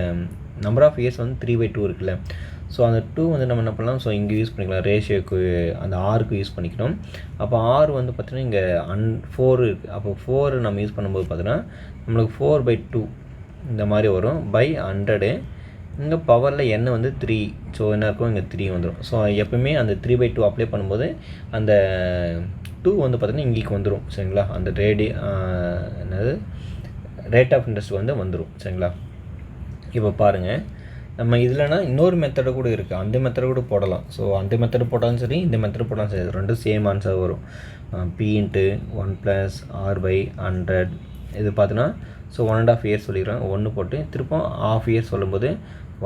நம்பர் ஆஃப் இயர்ஸ் வந்து 3/2 இருக்குல்ல. ஸோ அந்த 2 வந்து நம்ம என்ன பண்ணலாம், ஸோ இங்கே யூஸ் பண்ணிக்கலாம், ரேஷியோக்கு அந்த ஆருக்கு யூஸ் பண்ணிக்கணும். அப்போ ஆர் வந்து பார்த்தீங்கன்னா இங்கே 4 இருக்குது. அப்போ 4 நம்ம யூஸ் பண்ணும்போது பார்த்தீங்கன்னா நம்மளுக்கு 4/2 இந்த மாதிரி வரும், பை 100. இங்கே பவரில் n வந்து 3, ஸோ என்ன இருக்கும், இங்கே 3 வந்துடும். ஸோ எப்பவுமே அந்த 3/2 அப்ளை பண்ணும்போது அந்த 2 வந்து பார்த்தீங்கன்னா இங்கேக்கு வந்துடும். சரிங்களா? அந்த என்னது ரேட் ஆஃப் இன்ட்ரெஸ்ட் வந்து வந்துடும். சரிங்களா? இப்போ பாருங்கள், நம்ம இதுலனா இன்னொரு மெத்தடு கூட இருக்குது, அந்த மெத்தடு கூட போடலாம். ஸோ அந்த மெத்தடு போட்டாலும் சரி, இந்த மெத்தடு போட்டாலும் சரி, ரெண்டும் சேம் ஆன்சர் வரும். P × 1 + R/100. இது பார்த்தீங்கன்னா ஸோ 1.5 இயர்ஸ் சொல்லிடுறேன், 1 போட்டு திருப்பம் ½ இயர்ஸ் சொல்லும்போது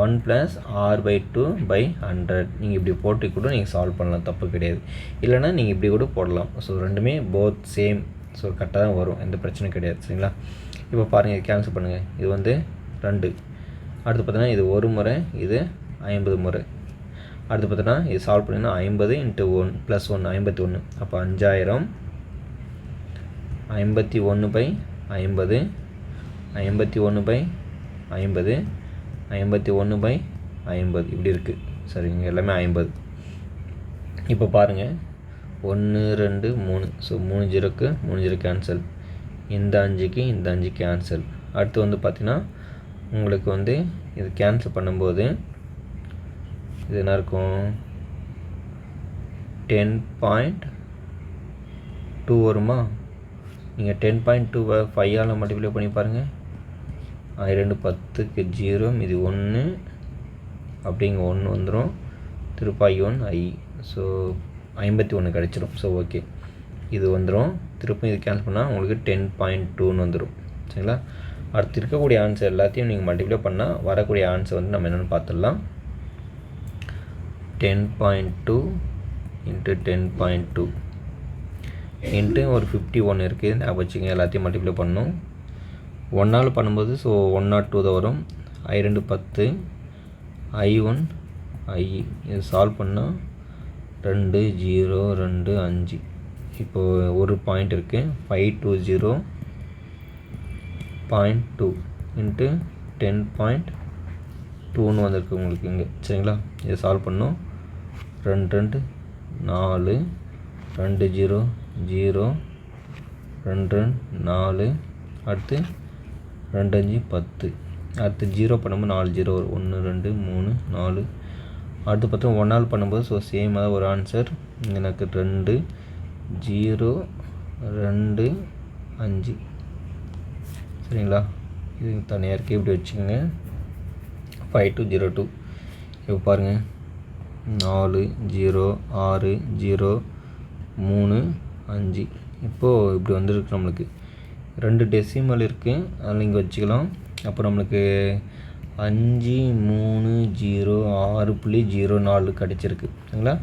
1 + R/2/100. நீங்கள் இப்படி போட்டு கூட நீங்கள் சால்வ் பண்ணலாம், தப்பு கிடையாது. இல்லைனா நீங்கள் இப்படி கூட போடலாம். ஸோ ரெண்டுமே போத் சேம், ஸோ கரெக்டாக தான் வரும், எந்த பிரச்சனையும் கிடையாது. சரிங்களா? இப்போ பாருங்கள், இது கேன்சல் பண்ணுங்கள். இது வந்து 2. அடுத்து பார்த்தீங்கன்னா இது 1 முறை, இது 50 முறை. அடுத்து பார்த்தீங்கன்னா இது சால்வ் பண்ணிங்கன்னா 50 × 1 + 1 51. அப்போ 5000 51/50 51/50 51/50 இப்படி இருக்குது. சரிங்க, எல்லாமே 50. இப்போ பாருங்கள் 1 2 3, ஸோ 3 0க்கு 3 0 கேன்சல், இந்த 5க்கு இந்த 5 கேன்சல். அடுத்து வந்து பார்த்திங்கன்னா உங்களுக்கு வந்து இது கேன்சல் பண்ணும்போது இது என்ன இருக்கும், 10.2 வருமா? நீங்கள் 10.2 5ஆல் மல்டிப்ளை பண்ணி பாருங்கள். 2 10க்கு 0, இது 1, அப்படிங்க 1 வந்துடும், திருப்ப I1 I, ஸோ 51 கிடச்சிரும். ஸோ ஓகே, இது வந்துடும். திருப்பம் இது கேன்சல் பண்ணால் உங்களுக்கு 10.2ன்னு வந்துடும். சரிங்களா? அடுத்து இருக்கக்கூடிய ஆன்சர் எல்லாத்தையும் நீங்கள் மல்டிப்ளை பண்ணால் வரக்கூடிய ஆன்சர் வந்து நம்ம என்னென்னு பார்த்துடலாம். 10.2 × 10.2 இன்ட்டு ஒரு 51 இருக்குது, ஞாபகம் வச்சுங்க. எல்லாத்தையும் மல்டிப்ளை பண்ணணும். 1ஆல் பண்ணும்போது ஸோ 102 தான் வரும். I2 10, I1 I. இது சால்வ் பண்ணால் 2 0 2 5. இப்போது ஒரு பாயிண்ட் இருக்குது, 520.2 இன்ட்டு 10.2ன்னு வந்திருக்கு உங்களுக்கு இங்கே. சரிங்களா? இதை சால்வ் பண்ணோம். 2 2 4 2 0 0 2 4. அடுத்து 2 5 10. அடுத்து 0 பண்ணும்போது 4 0 1 2 3 4. அடுத்து பார்த்தா 1ஆல் பண்ணும்போது ஸோ சேமாக ஒரு ஆன்சர் எனக்கு 2 0 2 5. சரிங்களா? இது தனியாக இருக்குது, இப்படி வச்சுக்கோங்க. 5202. இப்போ பாருங்கள், 4 0 6 0 3 5. இப்போது இப்படி வந்துருக்கு நம்மளுக்கு. 2 டெசிமல் இருக்குது, அதில் இங்கே வச்சுக்கலாம். அப்போ நம்மளுக்கு 5306.04 கிடச்சிருக்கு சரிங்களா.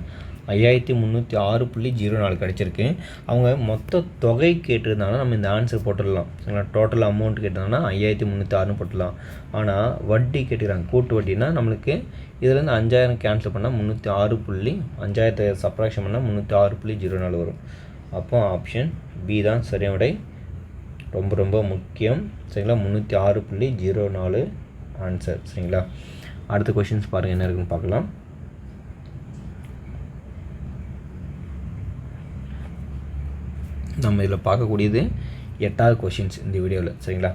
5306.04 கிடச்சிருக்கு. அவங்க மொத்த தொகை கேட்டிருந்தாங்கன்னா நம்ம இந்த ஆன்சர் போட்டுடலாம் சரிங்களா. டோட்டல் அமௌண்ட் கேட்டிருந்தாங்கன்னா 5306 போட்டுடலாம். ஆனால் வட்டி கேட்டுக்கிறாங்க, கூட்டு வட்டினா நம்மளுக்கு இதுலேருந்து 5000 கேன்சல் பண்ணால் 306. 5000 சப்ராக்ஷன் பண்ணால் 306.04 வரும். அப்போ ஆப்ஷன் பி தான் சரியான விடை. ரொம்ப ரொம்ப முக்கியம் சரிங்களா. 306.04 ஆன்சர் சரிங்களா. அடுத்த கொஷின்ஸ் பாருங்கள் என்ன இருக்குன்னு பார்க்கலாம். நம்ம இதில் பார்க்கக்கூடியது 8வது கொஷின்ஸ் இந்த வீடியோவில் சரிங்களா.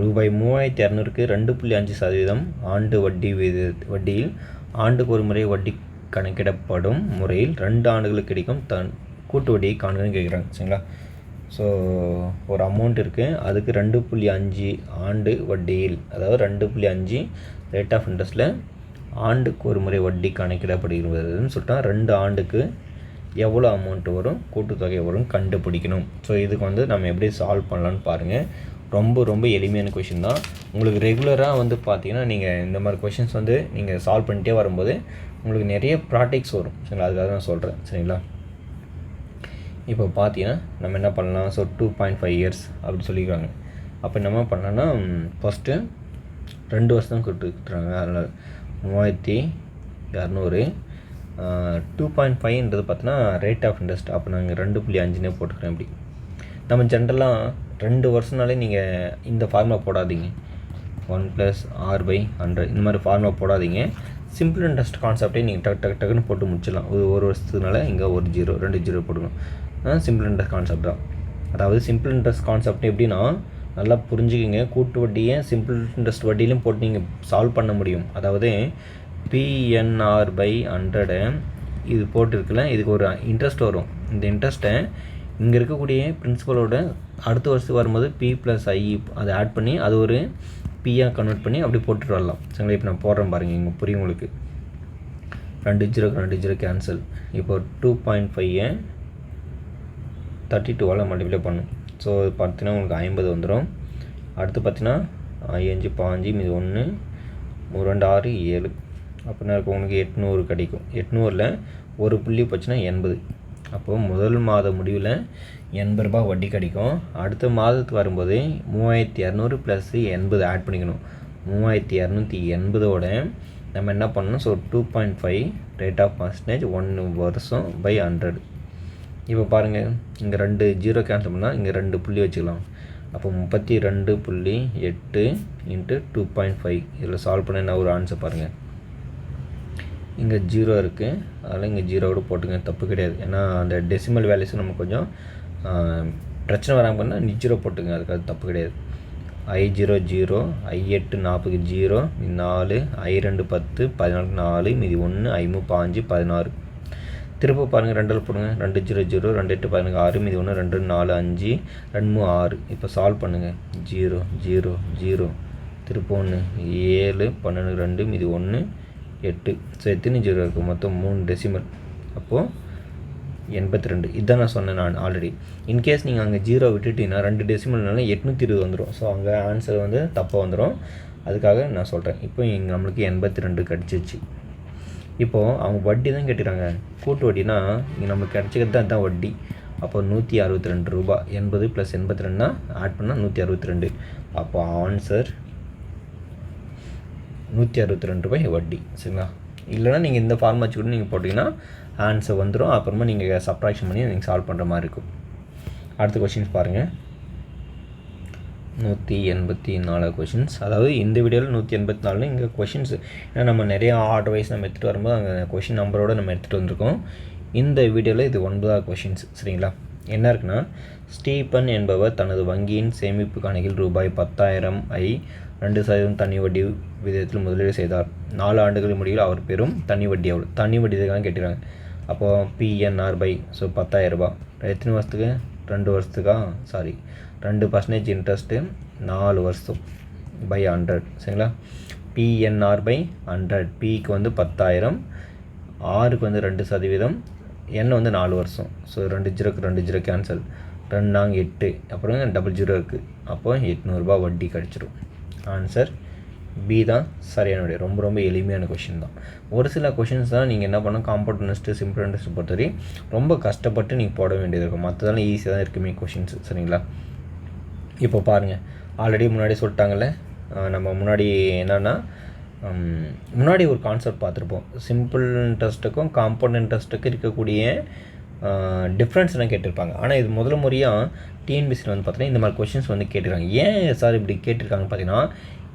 ரூபாய் 3200க்கு 2.5% ஆண்டு வட்டியில் ஆண்டுக்கு ஒரு முறை வட்டி கணக்கிடப்படும் முறையில் 2 ஆண்டுகளுக்கு கிடைக்கும் கூட்டு வட்டியை காண்கன்னு கேட்குறாங்க சரிங்களா. ஸோ ஒரு அமௌண்ட் இருக்குது, அதுக்கு 2.5 ஆண்டு வட்டியில், அதாவது 2.5 ரேட் ஆஃப் இன்ட்ரெஸ்ட்டில் ஆண்டுக்கு ஒரு முறை வட்டி கணக்கிடப்படுகிறதுன்னு சொல்லிட்டா 2 ஆண்டுக்கு எவ்வளோ அமௌண்ட் வரும், கூட்டுத்தொகை வரும் கண்டுபிடிக்கணும். ஸோ இதுக்கு வந்து நம்ம எப்படி சால்வ் பண்ணலான்னு பாருங்கள். ரொம்ப ரொம்ப எளிமையான கொஷின் தான். உங்களுக்கு ரெகுலராக வந்து பார்த்தீங்கன்னா நீங்கள் இந்த மாதிரி கொஷின்ஸ் வந்து நீங்கள் சால்வ் பண்ணிட்டே வரும்போது உங்களுக்கு நிறைய ப்ராக்டிக்ஸ் வரும் சரிங்களா. அதுக்காக நான் சொல்கிறேன் சரிங்களா. இப்போ பார்த்தீங்கன்னா நம்ம என்ன பண்ணலாம், ஸோ 2.5 இயர்ஸ் அப்படி சொல்லிக்கிறாங்க. அப்போ என்ன பண்ணலான்னா ஃபஸ்ட்டு 2 வருஷம் தான் கொடுத்துருக்குறாங்க. அதனால் 3200 2.5ன்றது பார்த்தீங்கன்னா rate of interest. அப்போ நாங்கள் 2.5னே போட்டுக்கிறேன். இப்படி நம்ம ஜென்ரலாக 2 வருஷம்னாலே நீங்கள் இந்த ஃபார்முலா போடாதீங்க, 1 + r/100 இந்த மாதிரி ஃபார்முலா போடாதீங்க. சிம்பிள் இன்ட்ரெஸ்ட் கான்செப்டே நீங்கள் டக்குன்னு போட்டு முடிச்சிடலாம். ஒரு வருஷத்துக்குனால இங்கே ஒரு 0 2 0 போட்டுக்கணும். சிம்பிள் இன்ட்ரெஸ்ட் கான்செப்ட் தான். அதாவது சிம்பிள் இன்ட்ரெஸ்ட் கான்செப்ட் எப்படின்னா நல்லா புரிஞ்சுக்கிங்க. கூட்டு வட்டியை சிம்பிள் இன்ட்ரெஸ்ட் வட்டியிலையும் போட்டு நீங்கள் சால்வ் பண்ண முடியும். அதாவது PNR/100 இது போட்டிருக்குல்ல, இதுக்கு ஒரு இன்ட்ரெஸ்ட் வரும். இந்த இன்ட்ரெஸ்ட்டை இங்கே இருக்கக்கூடிய பிரின்சிபலோட அடுத்த வருஷத்துக்கு வரும்போது P + I அதை ஆட் பண்ணி அது ஒரு Pயாக கன்வெர்ட் பண்ணி அப்படி போட்டுட்டு வரலாம் சரிங்களா. இப்போ நான் போடுறேன் பாருங்கள், இங்கே புரியும் உங்களுக்கு. 2 0 கேன்சல். இப்போ 2.5 32ஆல் மல்டிப்ளை பண்ணும். ஸோ பார்த்தீங்கன்னா உங்களுக்கு 50 வந்துடும். அடுத்து பார்த்தீங்கன்னா 5 5 மீது 1 3 2 6 7. அப்படின்னா இருக்கும் உங்களுக்கு 800 கிடைக்கும். 800ல் ஒரு புள்ளி போச்சுன்னா 80. அப்போது முதல் மாத முடிவில் 80 ரூபாய் வட்டி கிடைக்கும். அடுத்த மாதத்துக்கு வரும்போது 3200 + 80 ஆட் பண்ணிக்கணும். 3280ஓட நம்ம என்ன பண்ணணும், ஸோ 2.5 ரேட் ஆஃப் பர்சன்டேஜ் 1 வருஷம் / 100. இப்போ பாருங்கள், இங்கே 2 0 கேன்சல் பண்ணால் இங்கே 2 புள்ளி வச்சுக்கலாம். அப்போ 32.8 × 2.5 இதில் சால்வ் பண்ண என்ன ஒரு ஆன்சர் பாருங்கள். இங்கே 0 இருக்குது, அதனால் இங்கே 0 போட்டுங்க, தப்பு கிடையாது. ஏன்னா அந்த டெசிமல் வேல்யூஸ் நம்ம கொஞ்சம் பிரச்சனை வராமல் பண்ணால் 0 போட்டுங்க, அதுக்கு அது தப்பு கிடையாது. I0 0, I8 40 0, 4, I2 10, 14 4, மீதி 1, I3 5 16. திரும்ப பாருங்கள், 2 போடுங்க. 2 0 0, 2 8 14 6, மீதி 1 2 4 5, 2 3 6. இப்போ சால்வ் பண்ணுங்கள். 0 0 0, திரும்ப 1 7 12 2, மீதி 1 8. ஸோ எத்தனை 0 இருக்குது, மொத்தம் 3 டெசிமல். அப்போது 82. இதுதான் நான் சொன்னேன் நான் ஆல்ரெடி. இன்கேஸ் நீங்கள் அங்கே 0 விட்டுட்டீங்கன்னா 2 டெசிமல்னால 820 வந்துடும். ஸோ அங்கே ஆன்சர் வந்து தப்பாக வந்துடும். அதுக்காக நான் சொல்கிறேன். இப்போ இங்கே நம்மளுக்கு 82 கிடச்சிச்சு. இப்போது அவங்க வட்டி தான் கேட்டுக்கிறாங்க. கூட்டு வட்டினா இங்கே நம்மளுக்கு கிடச்சிக்கிறது தான் இதுதான் வட்டி. அப்போ 162 ரூபா. 80 + 82னா ஆட் பண்ணால் 162. அப்போ ஆன்சர் 162 ரூபாய் வட்டி சரிங்களா. இல்லைனா நீங்கள் இந்த ஃபார்ம் வச்சு கூட நீங்கள் போட்டிங்கன்னா ஆன்சர் வந்துடும். அப்புறமா நீங்கள் சப்ராக்ஷன் பண்ணி நீங்கள் சால்வ் பண்ணுற மாதிரி இருக்கும். அடுத்த கொஷின்ஸ் பாருங்கள். 184 கொஷின்ஸ். அதாவது இந்த வீடியோவில் 184 இங்கே கொஷின்ஸ். ஏன்னா நம்ம நிறைய ஆர்டர் வைஸ் நம்ம எடுத்துகிட்டு வரும்போது அங்கே கொஷின் நம்பரோடு நம்ம எடுத்துகிட்டு வந்திருக்கோம். இந்த வீடியோவில் இது 9வது கொஷின்ஸ் சரிங்களா. என்ன இருக்குன்னா, ஸ்டீபன் என்பவர் தனது வங்கியின் சேமிப்பு கணக்கில் ரூபாய் 10,000 2% தனி வட்டி விகிதத்தில் முதலீடு செய்தார். 4 ஆண்டுகள் முடிவில் அவர் பெறும் தனி வட்டி எவ்வளோ? தனி வட்டி தான் கேட்டுக்கிறாங்க. அப்போது PNR/, ஸோ 10,000 ரூபாய். எத்தனை வருஷத்துக்கு? 2 வருஷத்துக்கா? சாரி, 2% இன்ட்ரெஸ்ட்டு 4 வருஷம் / 100 சரிங்களா. PNR/100. Pக்கு வந்து 10,000, Rக்கு வந்து 2%, N வந்து 4 வருஷம். ஸோ 2 0க்கு 2 0 கேன்சல். 2 8, அப்புறம் 00 இருக்குது. அப்போ 800 ரூபாய் வட்டி கிடச்சிடும். ஆன்சர் பி தான் சரியானுடைய. ரொம்ப ரொம்ப எளிமையான கொஷின் தான். ஒரு சில கொஷின்ஸ் தான் நீங்கள் என்ன பண்ணணும், காம்பவுண்ட் இன்ட்ரெஸ்ட்டு சிம்பிள் இன்ட்ரெஸ்ட் பொறுத்தவரை ரொம்ப கஷ்டப்பட்டு நீங்கள் போட வேண்டியது இருக்கும். மற்றதெல்லாம் ஈஸியாக தான் இருக்குமே கொஷின்ஸ். சரிங்களா? இப்போ பாருங்கள், ஆல்ரெடி முன்னாடி சொல்லிட்டாங்கல்ல, நம்ம முன்னாடி என்னென்னா முன்னாடி ஒரு கான்செப்ட் பார்த்துருப்போம். சிம்பிள் இன்ட்ரெஸ்ட்டுக்கும் காம்பவுண்ட் இன்ட்ரெஸ்ட்டுக்கும் இருக்கக்கூடிய டிஃப்ரென்ஸ் என்ன கேட்டிருப்பாங்க. ஆனால் இது முதல் முறையாக டிஎன்பிசியில் வந்து பார்த்தீங்கன்னா இந்த மாதிரி கொஷின்ஸ் வந்து கேட்டிருக்காங்க. ஏன் சார் இப்படி கேட்டிருக்காங்கன்னு பார்த்தீங்கன்னா,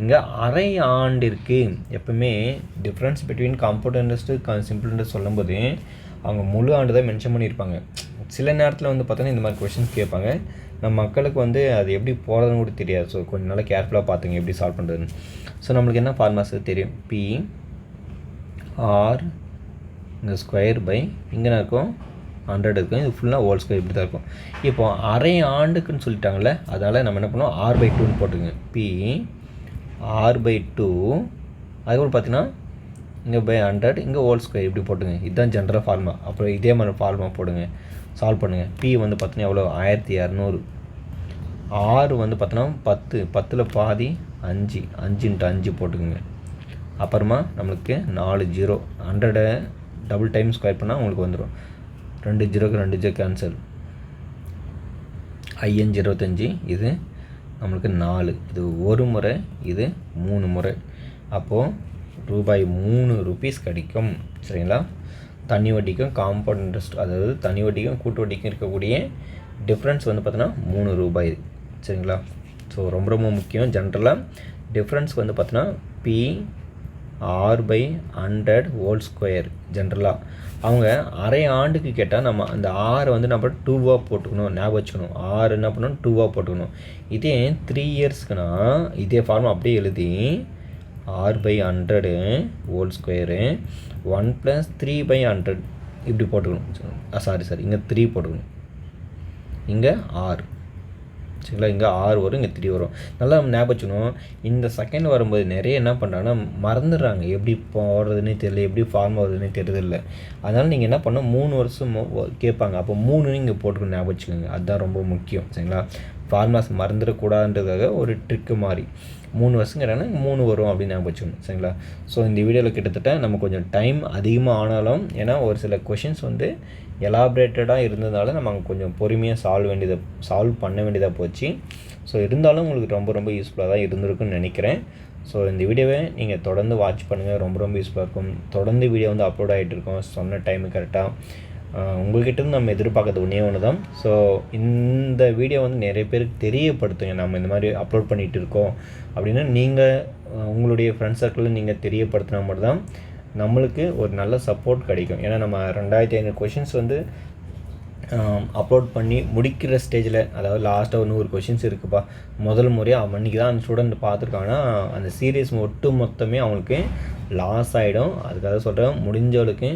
இங்கே அரை ஆண்டிற்கு எப்பவுமே difference between compound interest simple interest சொல்லும்போது அவங்க முழு ஆண்டு தான் மென்ஷன் பண்ணியிருப்பாங்க. சில நேரத்தில் வந்து பார்த்தோன்னா இந்த மாதிரி கொஷின்ஸ் கேட்பாங்க. நம்ம மக்களுக்கு வந்து அது எப்படி போகிறதுன்னு கூட தெரியாது. ஸோ கொஞ்சம் நல்லா கேர்ஃபுல்லாக பார்த்துங்க எப்படி சால்வ் பண்ணுறதுன்னு. ஸோ நம்மளுக்கு என்ன ஃபார்முலாஸ் தெரியும், பி ஆர் இந்த ஸ்கொயர் பை இங்கே இருக்கும் 100 இருக்கும், இது ஃபுல்லாக ஹோல் ஸ்கொயர் இப்படி தான் இருக்கும். இப்போ அரை ஆண்டுக்குன்னு சொல்லிட்டாங்கள்ல, அதனால் நம்ம என்ன பண்ணுவோம், R/2ன்னு போட்டுங்க. பி R/2, அதுக்கப்புறம் பார்த்தீங்கன்னா இங்கே பை 100, இங்கே ஹோல் ஸ்கொயர் இப்படி போட்டுங்க. இதுதான் ஜென்ரல் ஃபார்முலா. அப்புறம் இதே மாதிரி ஃபார்முலா போடுங்க, சால்வ் பண்ணுங்கள். பி வந்து பார்த்தீங்கன்னா எவ்வளோ, 1200. ஆர் வந்து பார்த்தோன்னா 10, 10ல் பாதி 5, 5 × 5 போட்டுக்குங்க. அப்புறமா நம்மளுக்கு 4 0, 100 டபுள் டைம் ஸ்கொயர் பண்ணால் உங்களுக்கு வந்துடும் 2 0க்கு 2 0 கேன்சல், 5 25, இது நம்மளுக்கு 4, இது ஒரு முறை, இது 3 முறை. அப்போது ரூபாய் 3 கிடைக்கும். சரிங்களா? தனி வட்டிக்கும் காம்பவுண்ட் இன்ட்ரெஸ்ட், அதாவது தனி வட்டிக்கும் கூட்டு வட்டிக்கும் இருக்கக்கூடிய டிஃப்ரென்ஸ் வந்து பார்த்தோன்னா 3 ரூபாய். சரிங்களா? ஸோ ரொம்ப ரொம்ப முக்கியம். ஜென்ரலாக டிஃப்ரென்ஸ் வந்து பார்த்தோன்னா பி R/100 ஹோல் ஸ்கொயர். ஜென்ரலாக அவங்க அரை ஆண்டுக்கு கேட்டால் நம்ம அந்த ஆரை வந்து நம்ம 2வா போட்டுக்கணும், ஞாபகம் வச்சுக்கணும். ஆறு என்ன பண்ணணும், 2வா போட்டுக்கணும். இதே 3 இயர்ஸ்க்குனா இதே ஃபார்ம் அப்படியே எழுதி R/100 ஹோல் ஸ்கொயரு 1 + 3/100 இப்படி போட்டுக்கணும். சாரி இங்கே 3 போட்டுக்கணும், இங்கே R. சரிங்களா? இங்கே 6 வரும், இங்கே 3 வரும். நல்லா ஞாபகம் வச்சுக்கணும். இந்த செகண்ட் வரும்போது நிறைய என்ன பண்ணுறாங்கன்னா மறந்துடுறாங்க, எப்படி போடுறதுன்னே தெரியல, எப்படி ஃபார்ம் வருதுன்னே தெரியல. அதனால் நீங்கள் என்ன பண்ணணும், 3 வருஷம் கேட்பாங்க, அப்போ 3 நீங்கள் போட்டுக்கணும், ஞாபகம் வச்சுக்கோங்க. அதுதான் ரொம்ப முக்கியம். சரிங்களா? ஃபார்முலாஸ் மறந்துடக்கூடாதுன்றதுக்காக ஒரு ட்ரிக்கு மாதிரி 3 வருஷம் கேட்டாங்கன்னா 3 வரும் அப்படின்னு ஞாபகம் வச்சுக்கணும். சரிங்களா? ஸோ இந்த வீடியோவில் கிட்டத்தட்ட நம்ம கொஞ்சம் டைம் அதிகமாக ஆனாலும், ஏன்னா ஒரு சில கொஷின்ஸ் வந்து எலாபரேட்டடாக இருந்ததுனால நம்ம அங்கே கொஞ்சம் பொறுமையாக சால்வ் பண்ண வேண்டியதாக போச்சு. ஸோ இருந்தாலும் உங்களுக்கு ரொம்ப ரொம்ப யூஸ்ஃபுல்லாக தான் இருந்திருக்குன்னு நினைக்கிறேன். ஸோ இந்த வீடியோவை நீங்கள் தொடர்ந்து வாட்ச் பண்ணுங்கள், ரொம்ப ரொம்ப யூஸ்ஃபுல்லாக இருக்கும். தொடர்ந்து வீடியோ வந்து அப்லோட் ஆகிட்டு இருக்கோம், சொன்ன டைமு கரெக்டாக. உங்கள்கிட்ட நம்ம எதிர்பார்க்கறது ஒன்று தான். ஸோ இந்த வீடியோ வந்து நிறைய பேருக்கு தெரியப்படுத்துங்க, நம்ம இந்த மாதிரி அப்லோட் பண்ணிகிட்டு இருக்கோம் அப்படின்னு. நீங்கள் உங்களுடைய ஃப்ரெண்ட்ஸ் சர்க்கிளில் நீங்கள் தெரியப்படுத்தினா மட்டும்தான் நம்மளுக்கு ஒரு நல்ல சப்போர்ட் கிடைக்கும். ஏன்னா நம்ம 2500 கொஷின்ஸ் வந்து அப்லோட் பண்ணி முடிக்கிற ஸ்டேஜில், அதாவது லாஸ்ட்டாக ஒரு 100 கொஷின்ஸ் இருக்குப்பா, முதல் முறையாக அன்றைக்கி தான் அந்த ஸ்டூடெண்ட் பார்த்துருக்காங்கன்னா அந்த சீரியஸ் ஒட்டு மொத்தமே அவங்களுக்கு லாஸ் ஆகிடும். அதுக்காக சொல்கிறேன், முடிஞ்சவளுக்கு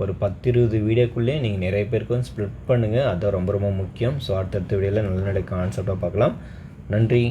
ஒரு 10-20 வீடியோக்குள்ளே நீங்கள் நிறைய பேருக்கு வந்து ஸ்ப்ளிட் பண்ணுங்கள். அதுதான் ரொம்ப ரொம்ப முக்கியம். ஸோ அடுத்தடுத்த வீடியோவில் நல்ல கான்செப்டாக பார்க்கலாம். நன்றி.